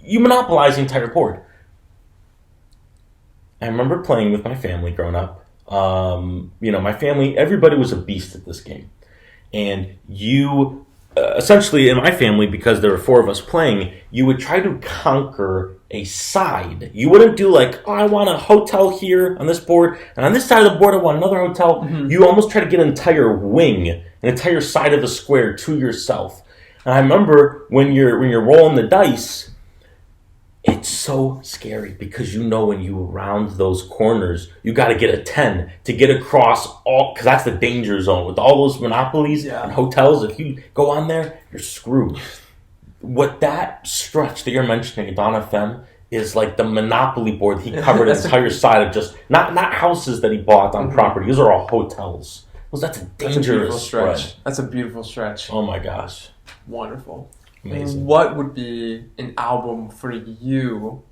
you monopolize the entire board. I remember playing with my family growing up. My family, everybody was a beast at this game. And you, essentially in my family, because there were 4 of us playing, you would try to conquer a side. You wouldn't do like, I want a hotel here on this board, and on this side of the board I want another hotel. Mm-hmm. You almost try to get an entire wing, an entire side of the square to yourself. And I remember when you're rolling the dice, it's so scary because when you round those corners, you got to get a 10 to get across all, because that's the danger zone with all those monopolies and hotels. If you go on there, you're screwed. What that stretch that you're mentioning, Dawn FM, is like the Monopoly board. He covered an entire side of just not houses that he bought on property. Those are all hotels. That's a dangerous stretch. That's a beautiful stretch. Oh my gosh. Wonderful. Amazing. What would be an album for you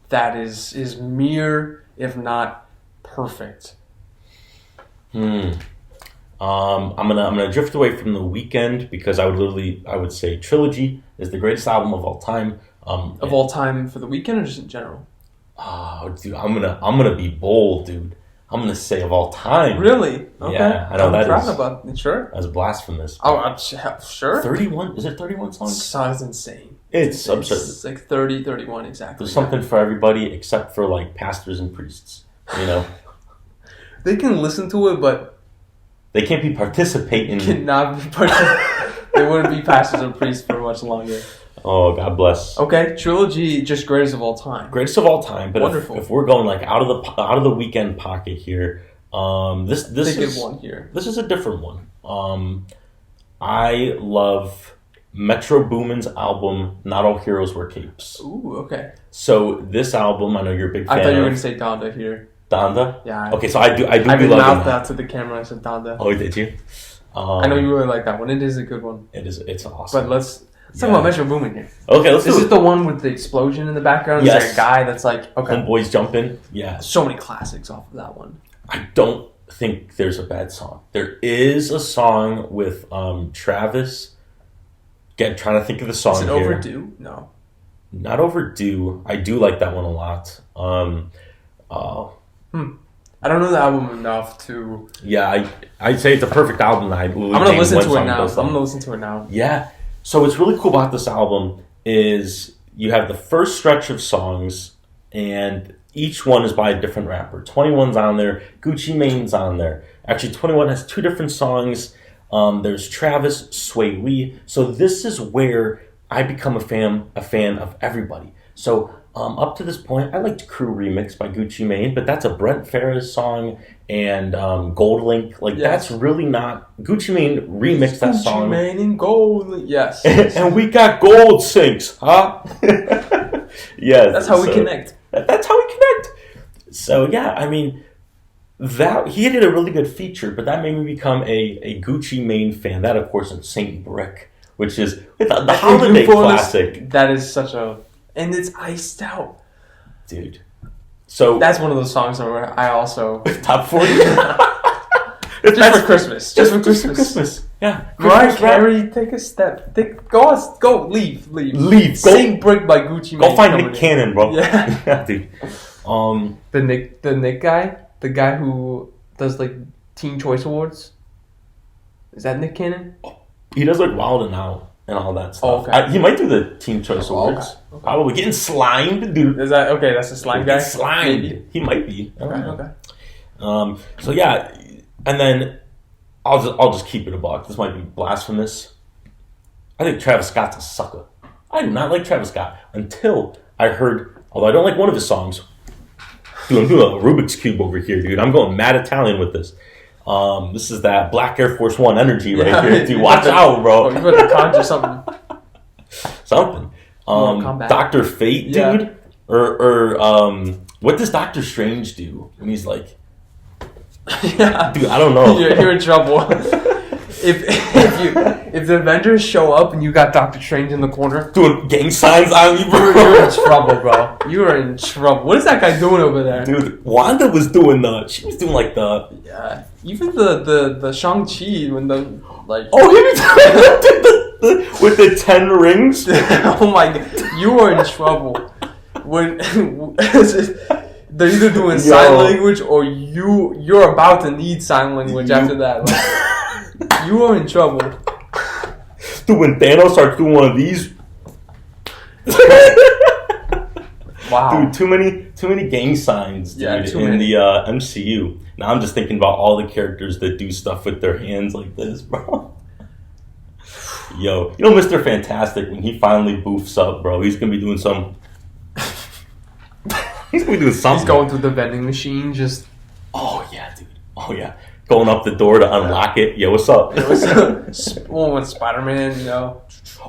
that is mere, if not perfect? I'm gonna drift away from The Weeknd because I would say Trilogy is the greatest album of all time. Of all time for The Weeknd or just in general? Oh, dude, I'm gonna be bold, dude. I'm gonna say of all time. Really? Okay. Yeah, I know I'm proud about it. Sure. That's blasphemous. Oh, I'm sure. 31? Is it 31 songs? Sounds insane. It's absurd. It's like 30, 31 exactly. There's something for everybody except for like pastors and priests. You know, They can listen to it, but they can't be participating. cannot be they wouldn't be pastors or priests for much longer. Oh, God bless. Okay, trilogy, just greatest of all time. Greatest of all time. But Wonderful. if we're going like out of the weekend pocket here, this is one here. This is a different one. I love Metro Boomin's album, Not All Heroes Wear Capes. Ooh, okay. So this album, I know you're a big fan. I thought you were of. going to say Donda here. Donda? Yeah. Okay, so I do I be did loving mouth that. out to the camera. I said Donda. Oh, did you? I know you really like that one. It is a good one. It's awesome. But let's talk about Metro Boomin here. Okay, let's This do is it. the one with the explosion in the background. Yes. There's like a guy that's like, okay. Homeboys jumping. Yeah. So many classics off of that one. I don't think there's a bad song. There is a song with Travis. Again, trying to think of the song Is it here. Overdue? No. Not Overdue. I do like that one a lot. I don't know the album enough to... Yeah, I'd say it's a perfect album. I'm I'm going to listen to it now. I'm going to listen to it now. Yeah. So what's really cool about this album is you have the first stretch of songs, and each one is by a different rapper. 21's on there. Gucci Mane's on there. Actually, 21 has two different songs. There's Travis, Sway Lee. So this is where I become a fan of everybody. So up to this point, I liked Crew Remix by Gucci Mane, but that's a Brent Faiyaz song, and Gold Link. Like, Yes. that's really not... Gucci Mane remixed that song. Gucci Mane and Gold Link. Yes. And we got gold sinks, huh? Yeah. That's how we connect. That's how we connect. So, yeah, I mean... That he did a really good feature, but that made me become a Gucci Mane fan. That, of course, and Saint Brick, which is the holiday classic. That is such a... And it's iced out. Dude. So That's one of those songs where I also... top 40? Just for Christmas. Just for Christmas. Yeah. Mariah Christmas rap. Carey, take a step. Go, leave. Leave. Go. Saint Brick by Gucci Mane. Go find coming Nick in. Cannon, bro. Yeah. Yeah, dude. The Nick guy? The guy who does like Teen Choice Awards? Is that Nick Cannon? He does like Wild and Out and all that stuff. Oh, okay. He might do the Teen Choice Oh, Awards. okay. Probably getting slimed, dude. Is that okay? That's the slime guy. Getting slimed. Maybe. He might be. I don't know. Okay. So yeah, and then I'll just keep it a buck. This might be blasphemous. I think Travis Scott's a sucker. I do not like Travis Scott until I heard, although I don't like one of his songs. Dude, I'm doing a Rubik's Cube over here, dude. I'm going mad Italian with this. This is that Black Air Force One energy right here. Dude, watch out, bro. Oh, you better conjure something. Something. Dr. Fate, dude. Yeah. Or what does Doctor Strange do when he's like, Yeah. dude, I don't know. You're in trouble. If the Avengers show up and you got Doctor Strange in the corner, Doing gang signs on you, bro. you're in trouble, bro. You are in trouble. What is that guy doing over there? Dude, Wanda was doing she was doing like the... Yeah. Even the Shang-Chi when the like Oh, he was with the 10 rings? oh my god, you are in trouble. When they're either doing sign language or you're about to need sign language after that. Like, you are in trouble. Dude, when Thanos starts doing one of these... Wow. Dude, too many gang signs, dude, Yeah, too in many. the MCU. Now I'm just thinking about all the characters that do stuff with their hands like this, bro. Yo, you know Mr. Fantastic, when he finally boofs up, bro, he's gonna be doing some... he's gonna be doing something. He's going through the vending machine, just Oh, yeah, dude. Oh, yeah. Going up the door to unlock it. Yo, what's up? it was well with Spider-Man, you know.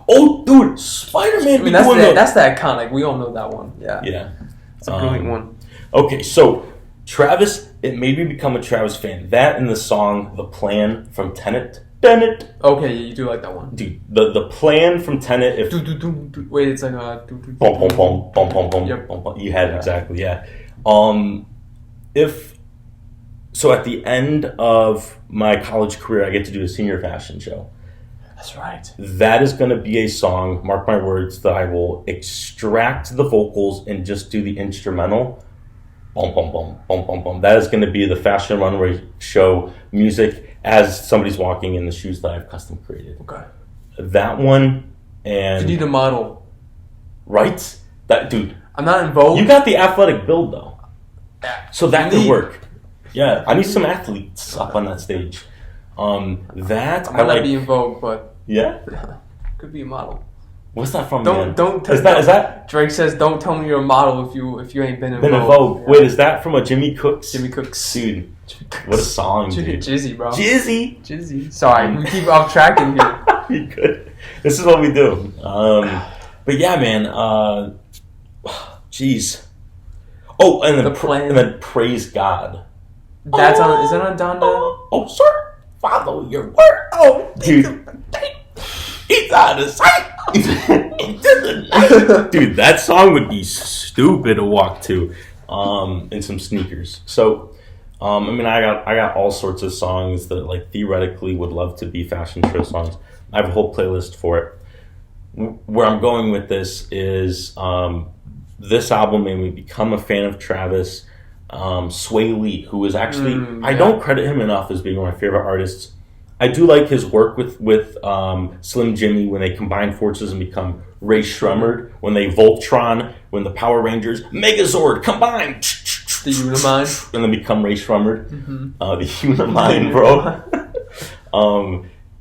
Oh, dude, Spider-Man. I mean, that's the iconic. We all know that one. Yeah. Yeah. It's a brilliant one. Okay, so Travis, it made me become a Travis fan. That and the song "The Plan" from Tenet. Okay, yeah, you do like that one. Dude, the plan from Tenet. If Wait, it's like a boom, boom, boom, boom, boom, boom, Yep. boom, boom. You had it exactly, yeah. If so, at the end of my college career, I get to do a senior fashion show. That's right. That is going to be a song, mark my words, that I will extract the vocals and just do the instrumental. Boom, boom, boom, boom, boom, boom. That is going to be the Fashion Runway show music as somebody's walking in the shoes that I've custom created. Okay. That one and... You need a model. Right? That dude. I'm not in Vogue. You got the athletic build, though. Yeah. So that could work. Yeah, I need some athletes up on that stage. That I might I like. not be in Vogue, but Yeah? could be a model. What's that from, man? Don't. Is that... Drake says, "Don't tell me you're a model if you ain't been in Vogue. Yeah. Wait, is that from a Jimmy Cooks? Jimmy Cooks. Dude, what a song, dude. Jizzy, bro. Jizzy. Sorry, we keep off tracking here. You good. This is what we do. But yeah, man. Jeez. Oh, and then Praise God. That's on. Is that on Donda? Oh, sir, follow your word. Oh, dude. He's out of sight. Into the night. Dude, that song would be stupid to walk to in some sneakers. So, I mean, I got all sorts of songs that, like, theoretically would love to be fashion show songs. I have a whole playlist for it. Where I'm going with this is this album made me become a fan of Travis. Sway Lee, who is actually, I don't credit him enough as being one of my favorite artists. I do like his work with Slim Jimmy when they combine forces and become Ray Shremmerd, when they Voltron, when the Power Rangers, Megazord, combine! The Unimind. And then become Ray Shremmerd. The Unimind, bro.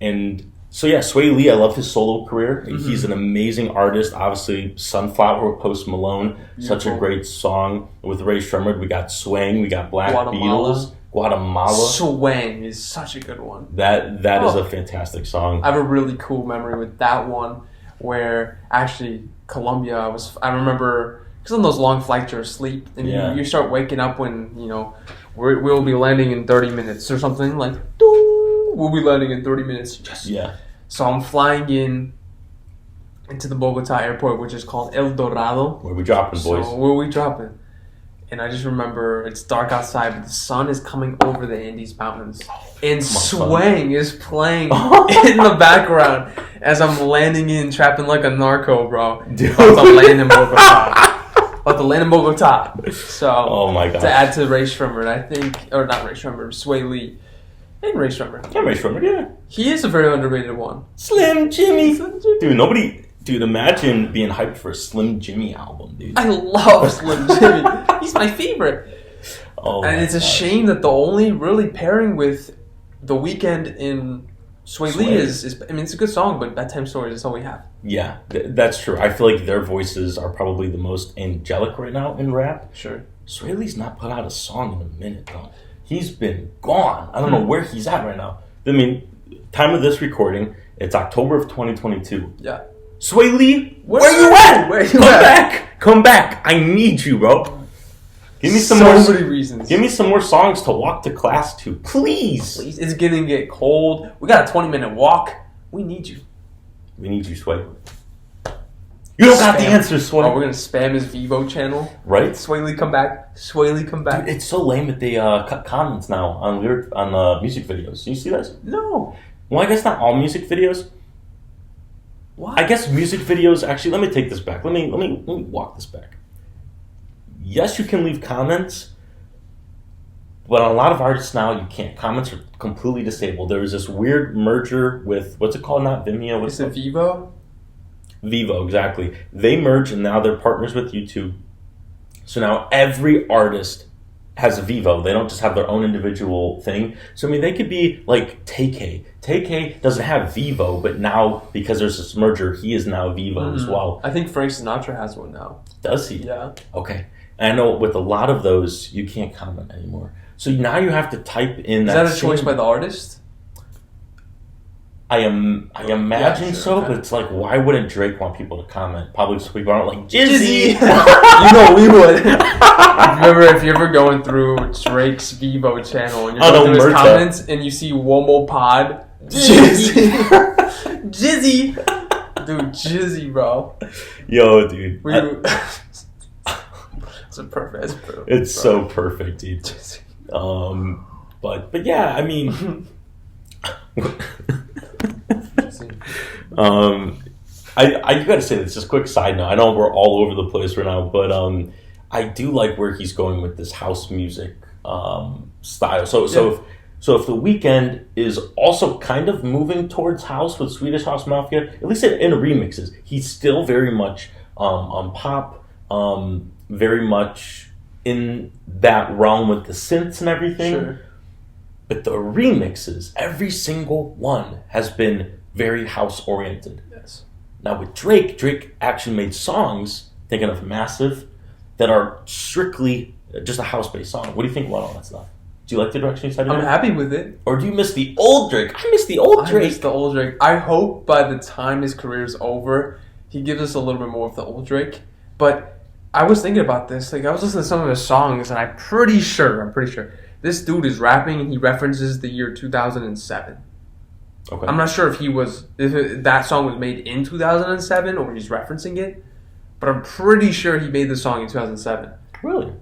And so yeah, Sway Lee, I love his solo career. He's an amazing artist. Obviously, Sunflower with Post Malone, such a great song. With Ray Shremmerd, we got Swang, we got Black Beatles. Guatemala. Swang is such a good one. That is a fantastic song. I have a really cool memory with that one where actually Colombia, I remember, because on those long flights you're asleep and you start waking up when, we'll be landing in 30 minutes or something like, we'll be landing in 30 minutes. Yes. Yeah. So I'm flying into the Bogota airport, which is called El Dorado. Where we dropping, boys? So where we dropping? And I just remember it's dark outside, but the sun is coming over the Andes Mountains. And Swang is playing in the background as I'm landing trapping like a narco, bro. Dude. About to land in Bogota. So, oh my God. To add to Ray Shremmerd, I think, or not Ray Shremmerd, Sway Lee. And Ray Shremmerd. Yeah, Ray Shremmerd, yeah. He is a very underrated one. Slim Jimmy. Dude, imagine being hyped for a Slim Jimmy album, dude. I love Slim Jimmy. He's my favorite. Oh, and it's a shame that the only really pairing with The Weeknd in Sway Lee is I mean, it's a good song, but Bedtime Stories is all we have. Yeah, that's true. I feel like their voices are probably the most angelic right now in rap. Sure. Sway Lee's not put out a song in a minute, though. He's been gone. I don't know where he's at right now. I mean, time of this recording, it's October of 2022. Yeah. Sway Lee, where you at? Come back. I need you, bro. Give me some more. So many reasons. Give me some more songs to walk to class to, please. It's gonna get cold. We got a 20-minute walk. We need you. We need you, Sway. You don't got the answer, Sway. Oh, we're gonna spam his Vivo channel. Right? Sway Lee, come back. Sway Lee, come back. Dude, it's so lame that they cut comments now on music videos. You see this? No. Well, I guess not all music videos. What? I guess music videos. Actually, let me take this back. Let me walk this back. Yes, you can leave comments, but on a lot of artists now you can't. Comments are completely disabled. There was this weird merger with what's it called? Not Vimeo. What's it? Vivo. Vivo, exactly. They merged and now they're partners with YouTube. So now every artist has a Vivo. They don't just have their own individual thing. So I mean, they could be like Tay-K. Tay-K doesn't have Vivo, but now because there's this merger, he is now Vivo as well. I think Frank Sinatra has one now. Does he? Yeah. Okay. And I know with a lot of those, you can't comment anymore. So now you have to type in that. Is that a choice by the artist? I imagine so, but it's like, why wouldn't Drake want people to comment? Probably so people aren't like, Jizzy! We would. If you're ever going through Drake's Vivo channel and you're going through his comments and you see UOMO Pod, Jizzy! Jizzy! Dude, Jizzy, bro. Yo, dude. It's so perfect, dude. But yeah, I mean... see. I gotta say this, just a quick side note. I know we're all over the place right now, but I do like where he's going with this house music style. So if the Weeknd is also kind of moving towards house with Swedish House Mafia, at least in remixes, he's still very much on pop, very much in that realm with the synths and everything. Sure. But the remixes, every single one has been very house oriented. Yes. Now with Drake actually made songs, thinking of Massive, that are strictly just a house based song. What do you think about all that stuff? Do you like the direction he's headed in? I'm happy with it. Or do you miss the old Drake? I miss the old Drake. I miss the old Drake. I hope by the time his career is over, he gives us a little bit more of the old Drake. But I was thinking about this. Like, I was listening to some of his songs, and I'm pretty sure, this dude is rapping, and he references the year 2007. Okay. I'm not sure if that song was made in 2007 or he's referencing it, but I'm pretty sure he made the song in 2007. Really?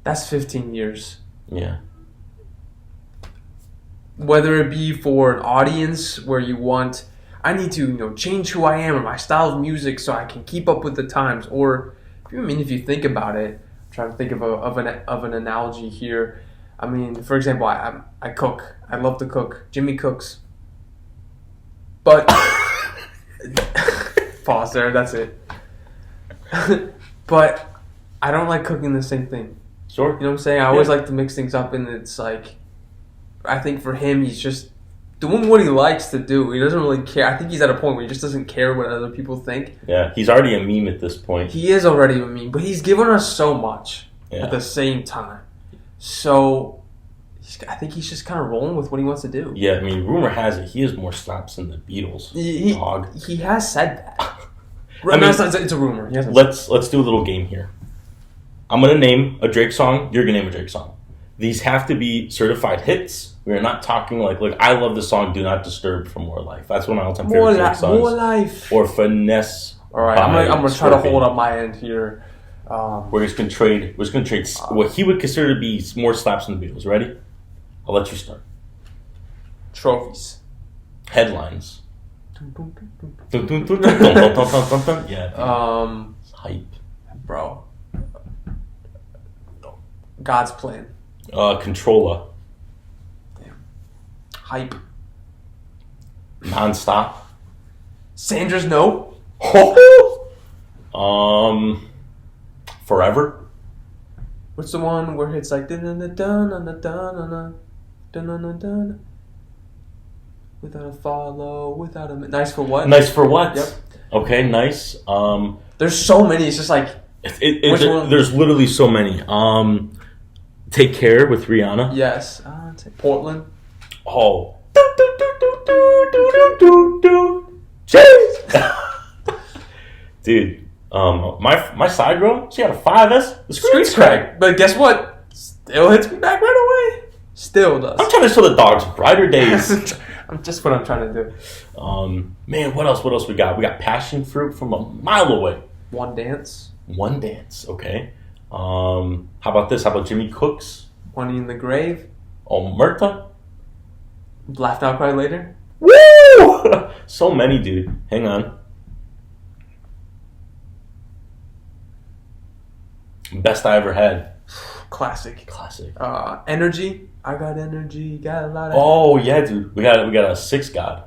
That's 15 years. Yeah. Whether it be for an audience where you want, I need to change who I am or my style of music so I can keep up with the times, or if you think about it, I'm trying to think of an analogy here. I mean, for example, I cook. I love to cook. Jimmy cooks. But pause there. That's it. But I don't like cooking the same thing. Sure. You know what I'm saying? I always like to mix things up, and it's like, I think for him, he's just doing what he likes to do. He doesn't really care. I think he's at a point where he just doesn't care what other people think. Yeah, he's already a meme at this point. He is already a meme, but he's given us so much at the same time. So I think he's just kind of rolling with what he wants to do. Yeah, I mean, rumor has it he has more slaps than the Beatles. Dog. He has said that. I mean, it's a rumor. Let's do a little game here. I'm gonna name a Drake song. You're gonna name a Drake song. These have to be certified hits. We are not talking like I love the song "Do Not Disturb" from More Life. That's one of my all-time favorite Drake songs. More Life. Or Finesse. All right, I'm gonna try to hold up my end here. We're just gonna trade. What he would consider to be more slaps than the Beatles. Ready? I'll let you start. Trophies. Headlines. Yeah. Hype. Bro. God's Plan. Controller. Damn. Hype. Nonstop. Sandra's Note. Forever. What's the one where it's like without a follow, without a nice for what? Nice for what? Yep. Okay, nice. There's so many. It's just like which one? There's literally so many. Take Care with Rihanna. Yes. Portland. Oh. Jeez. Dude, my side girl, she had a 5S. The screen's cracked. But guess what? Still hits me back right away. Still does. I'm trying to show the dogs brighter days. I'm just what I'm trying to do. Man, what else we got? We got Passion Fruit from a mile away. One Dance. Okay. How about this? How about Jimmy Cooks? Money in the Grave. Omerta. Laugh Now Cry Later. Woo! So many, dude. Hang on. Best I Ever Had. Classic. Classic. Energy. I got energy. Got a lot of. Oh yeah, dude. We got a Six God.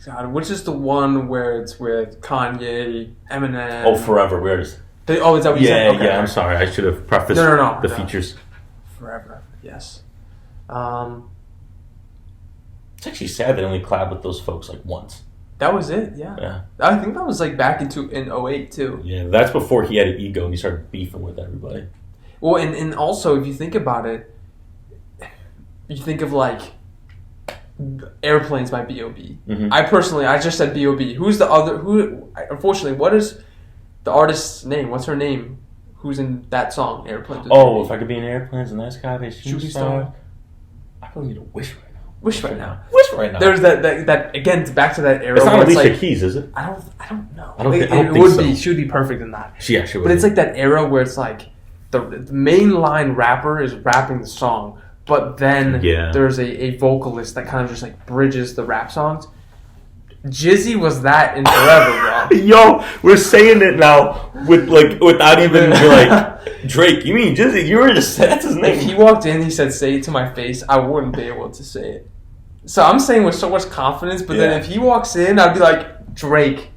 God, which is the one where it's with Kanye, Eminem. Oh, Forever. Where is? Is that what you said? Okay. Yeah. I'm sorry. I should have prefaced the features. Forever. Yes. It's actually sad they only collab with those folks like once. That was it. Yeah. I think that was like back in 2008 too. Yeah, that's before he had an ego and he started beefing with everybody. Well, and also if you think about it, you think of like Airplanes by B.O.B. Mm-hmm. I just said B.O.B. Who's the other? Unfortunately, what is the artist's name? What's her name? Who's in that song, Airplanes? Oh, if I could be in airplanes, a nice guy, a shooting star. I probably need a wish right now. Wish right now. There's that again. Back to that era. It's not Alicia Keys, is it? I don't know. I don't think it would so. be. She would be perfect in that. Yeah, she would. But it's like that era where it's like the main line rapper is rapping the song. But then there's a vocalist that kind of just like bridges the rap songs. Jizzy was that in Forever, bro. Yo, we're saying it now without even be like, Drake, you mean Jizzy? You were just that's his name. If he walked in, he said, "Say it to my face," I wouldn't be able to say it. So I'm saying with so much confidence, but then if he walks in, I'd be like, Drake.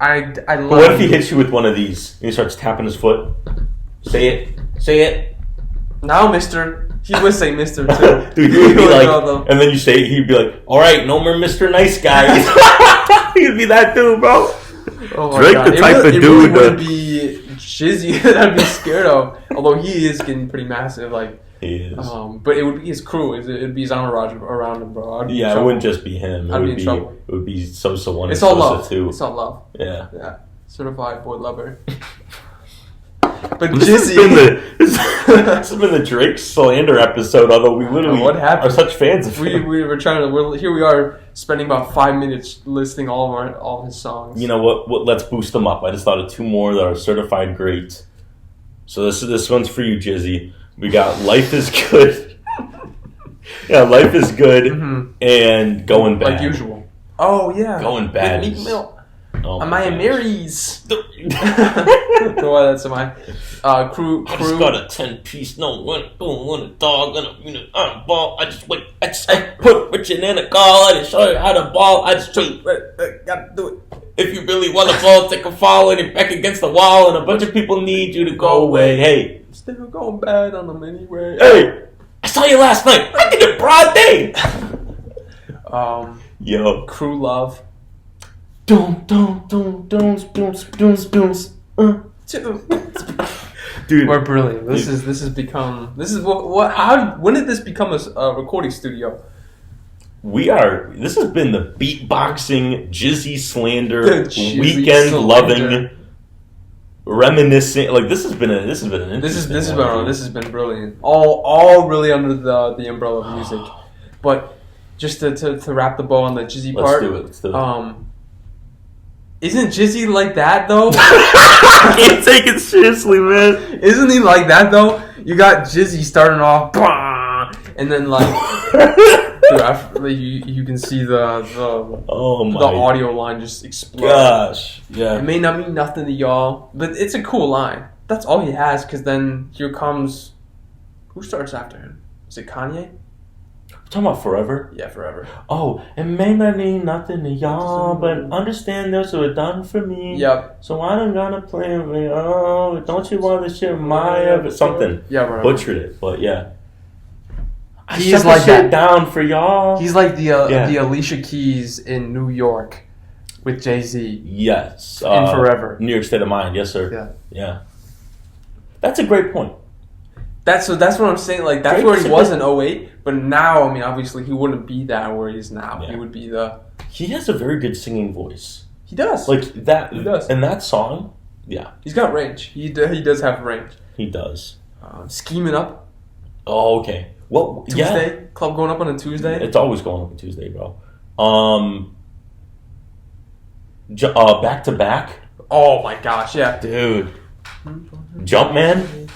I love. But what if he hits you with one of these and he starts tapping his foot? Say it. Now, Mister. He would say Mister too. Dude, he would be like, and then you say it, he'd be like, all right, no more Mr. Nice Guy. He'd be that dude, bro. Oh Drake, God. the type of it dude really would be Jizzy that I'd be scared of. Although he is getting pretty massive, like he is. But it would be his crew. It'd be his entourage around him, bro. Yeah, it wouldn't just be him. I'd be in trouble. It would be Sosa 1 It's and all Sosa love. 2. It's all love. Yeah. Certified boy lover. But this Jizzy, this has been the Drake slander episode. Although we literally are such fans of him. We were trying to. Here we are spending about 5 minutes listing all his songs. You know what? Let's boost them up. I just thought of 2 more that are certified great. So this one's for you, Jizzy. We got "Life Is Good." Yeah, "Life Is Good" and "Going Bad." Like usual. Oh yeah. "Going Bad." Meek Mill. Oh Am I a Mary's? Don't Why that's my crew. I just got a 10-piece, no one, a dog, and a ball. I just put Richard in a call. I just show you how to ball. I just show you, gotta do it. If you really want to ball, take a fall and you're back against the wall, and a bunch of people need you to go away. Hey, still going bad on them anyway. Hey, I saw you last night. I did it broad day. Yo, Crew Love. Dude, we're brilliant. This has become when did this become a recording studio? This has been the beatboxing, Jizzy slander, Jizzy weekend slander. loving, reminiscing. Like this has been an interesting This has been brilliant. All really under the umbrella of music. But just to wrap the bow on the Jizzy part. Let's do it. Isn't Jizzy like that though? I can't take it seriously, man. Isn't he like that though? You got Jizzy starting off, and then like, dude, you can see the audio line just explode. Gosh, yeah. It may not mean nothing to y'all, but it's a cool line. That's all he has. Because then here comes, who starts after him? Is it Kanye? We're talking about Forever? Yeah, Forever. Oh, it may not mean nothing to y'all, but understand this was done for me. Yep. So I don't gonna play with me. Oh, don't you want to share my something? Yeah, right. Butchered it, but yeah. He's like that down for y'all. He's like the Alicia Keys in New York with Jay-Z. Yes. In Forever. New York State of Mind. Yes, sir. Yeah. That's a great point. That's what I'm saying. Like that's where he was in 08, but now, I mean, obviously he wouldn't be that where he is now. Yeah. He would be He has a very good singing voice. He does. Like that. He does. And that song, yeah. He's got range. He does have range. He does. Scheming Up. Oh, okay. Well, Tuesday. Yeah. Club going up on a Tuesday. It's always going up on Tuesday, bro. Back to Back. Oh my gosh, yeah. Dude. Jumpman.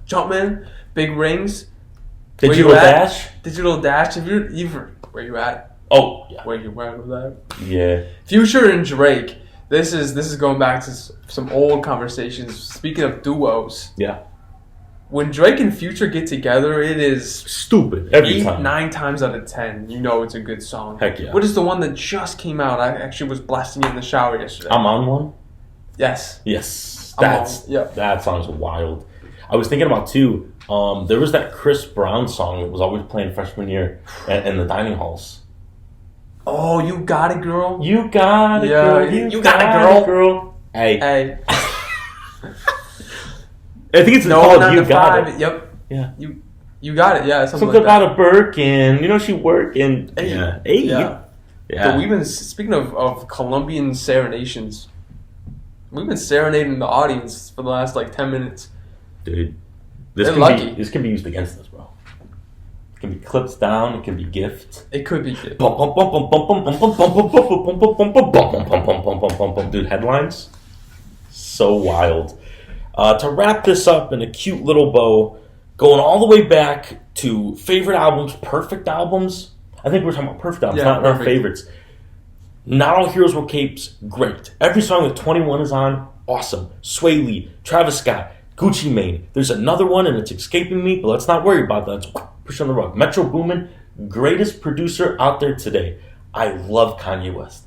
Jumpman. Big Rings. Digital Dash. Digital Dash. If you've where you at? Oh, yeah. Where you at with that? Yeah. Future and Drake. This is going back to some old conversations. Speaking of duos. Yeah. When Drake and Future get together, it is stupid every time. 9 times out of 10, you know it's a good song. Heck yeah. What is the one that just came out? I actually was blasting it in the shower yesterday. I'm on one? Yes. That song's wild. I was thinking about two. There was that Chris Brown song that was always playing freshman year in the dining halls. Oh, You Got It, Girl? You got it, girl. You got it, girl. Hey. I think it's called You Got It. Yep. Yeah. You got it. Yeah. Something like about a Birkin. You know, she working. Yeah. Hey. Yeah. But we've been speaking of Colombian serenations. We've been serenading the audience for the last 10 minutes. Dude, this can be used against us, bro. It can be clips down. It can be gift. It could be gift. Dude, headlines. So wild. To wrap this up in a cute little bow, going all the way back to favorite albums, perfect albums, I think we're talking about perfect albums, Yeah, not our perfect. favorites. Not All Heroes Wear Capes, great. Every song that 21 is on, awesome. Sway Lee, Travis Scott, Gucci Mane. There's another one and it's escaping me, but let's not worry about that. Let's push on the rug. Metro Boomin, greatest producer out there today. I love Kanye West.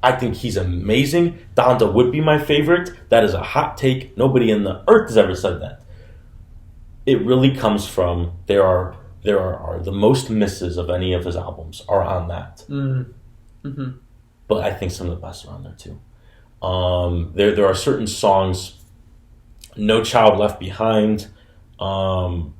I think he's amazing. Donda would be my favorite. That is a hot take. Nobody in the earth has ever said that. It really comes from there are the most misses of any of his albums are on that. Mm-hmm. But I think some of the best are on there too. There are certain songs, No Child Left Behind. Why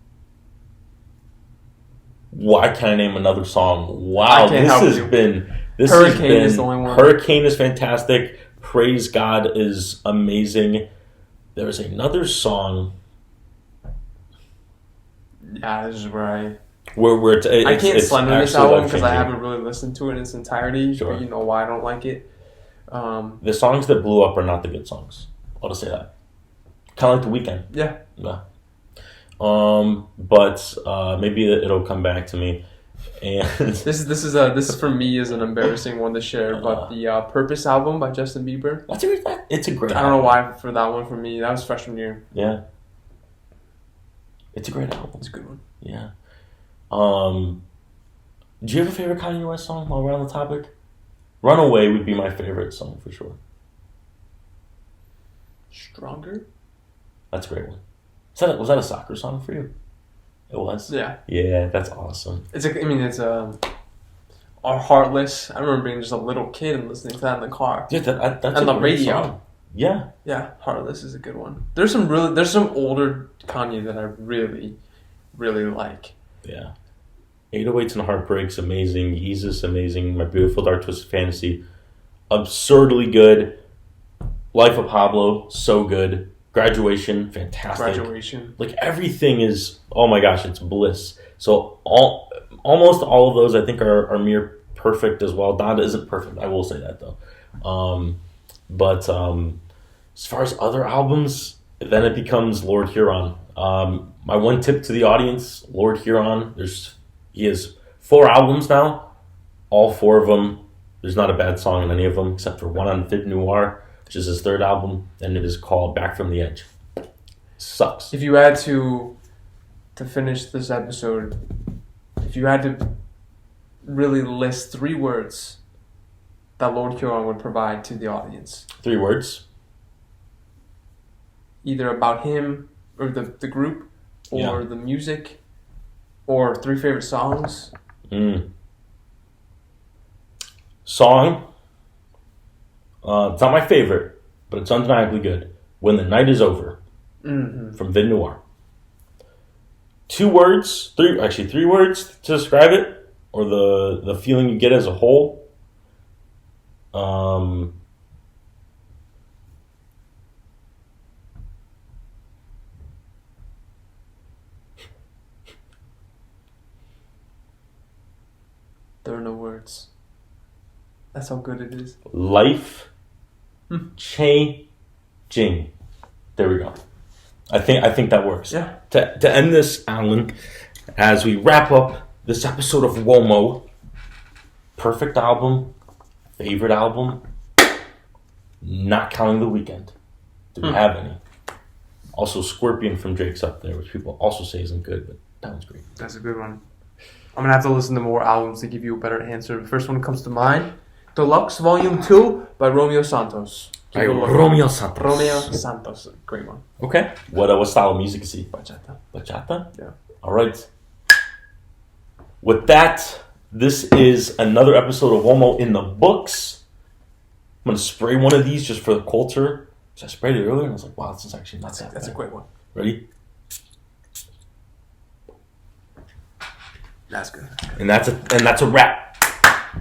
can't I name another song? Wow, this has been Hurricane is the only one. Hurricane is fantastic. Praise God is amazing. There's another song. Yeah, this is where Where I can't slander this album because I life-changing. haven't really listened to it in its entirety. Sure. But you know why I don't like it. The songs that blew up are not the good songs. I'll just say that. Kind of like The Weeknd. Yeah. Yeah. But maybe it'll come back to me. And This is for me is an embarrassing one to share, but the Purpose album by Justin Bieber. it's a great I don't know why for that one for me. That was freshman year. Yeah. It's a great album. It's a good one. Yeah. Do you have a favorite Kanye West song while we're on the topic? Runaway would be my favorite song for sure. Stronger? That's a great one. Was that a soccer song for you? It was? Yeah. Yeah, that's awesome. It's our Heartless. I remember being just a little kid and listening to that in the car. Yeah, that's And a the great radio. song. Yeah. Yeah, Heartless is a good one. There's some older Kanye that I really, really like. Yeah. 808s and Heartbreaks, amazing. Yeezus, amazing. My Beautiful Dark Twisted Fantasy, absurdly good. Life of Pablo, so good. Graduation, fantastic. Like everything is, oh my gosh, it's bliss. So almost all of those I think are near perfect as well. Donda isn't perfect, I will say that though. But as far as other albums, then it becomes Lord Huron. My one tip to the audience, Lord Huron, he has 4 albums now. All 4 of them, there's not a bad song in any of them except for one on Fit Noir, which is his 3rd album, and it is called Back from the Edge. Sucks. If you had to finish this episode, if you had to really list 3 words that Lord Huron would provide to the audience. 3 words. Either about him, or the group, or Yeah. the music, or 3 favorite songs. Song. It's not my favorite, but it's undeniably good. When the Night is Over, from Vid Noir. 3 words to describe it, or the feeling you get as a whole. There are no words. That's how good it is. Life changing. There we go. I think that works. Yeah. To end this, Alan, as we wrap up this episode of UOMO, perfect album, favorite album, not counting The Weeknd. Do we have any? Also, Scorpion from Drake's up there, which people also say isn't good, but that one's great. That's a good one. I'm going to have to listen to more albums to give you a better answer. The first one comes to mind, Deluxe Volume 2 by Romeo Santos. Romeo Santos. Romeo Santos. Great one. Okay. What style of music is he? Bachata. Bachata? Yeah. All right. With that, this is another episode of UOMO in the books. I'm going to spray one of these just for the culture. So I sprayed it earlier and I was like, wow, this is actually not that bad. That's a great one. Ready? That's good. And that's a wrap.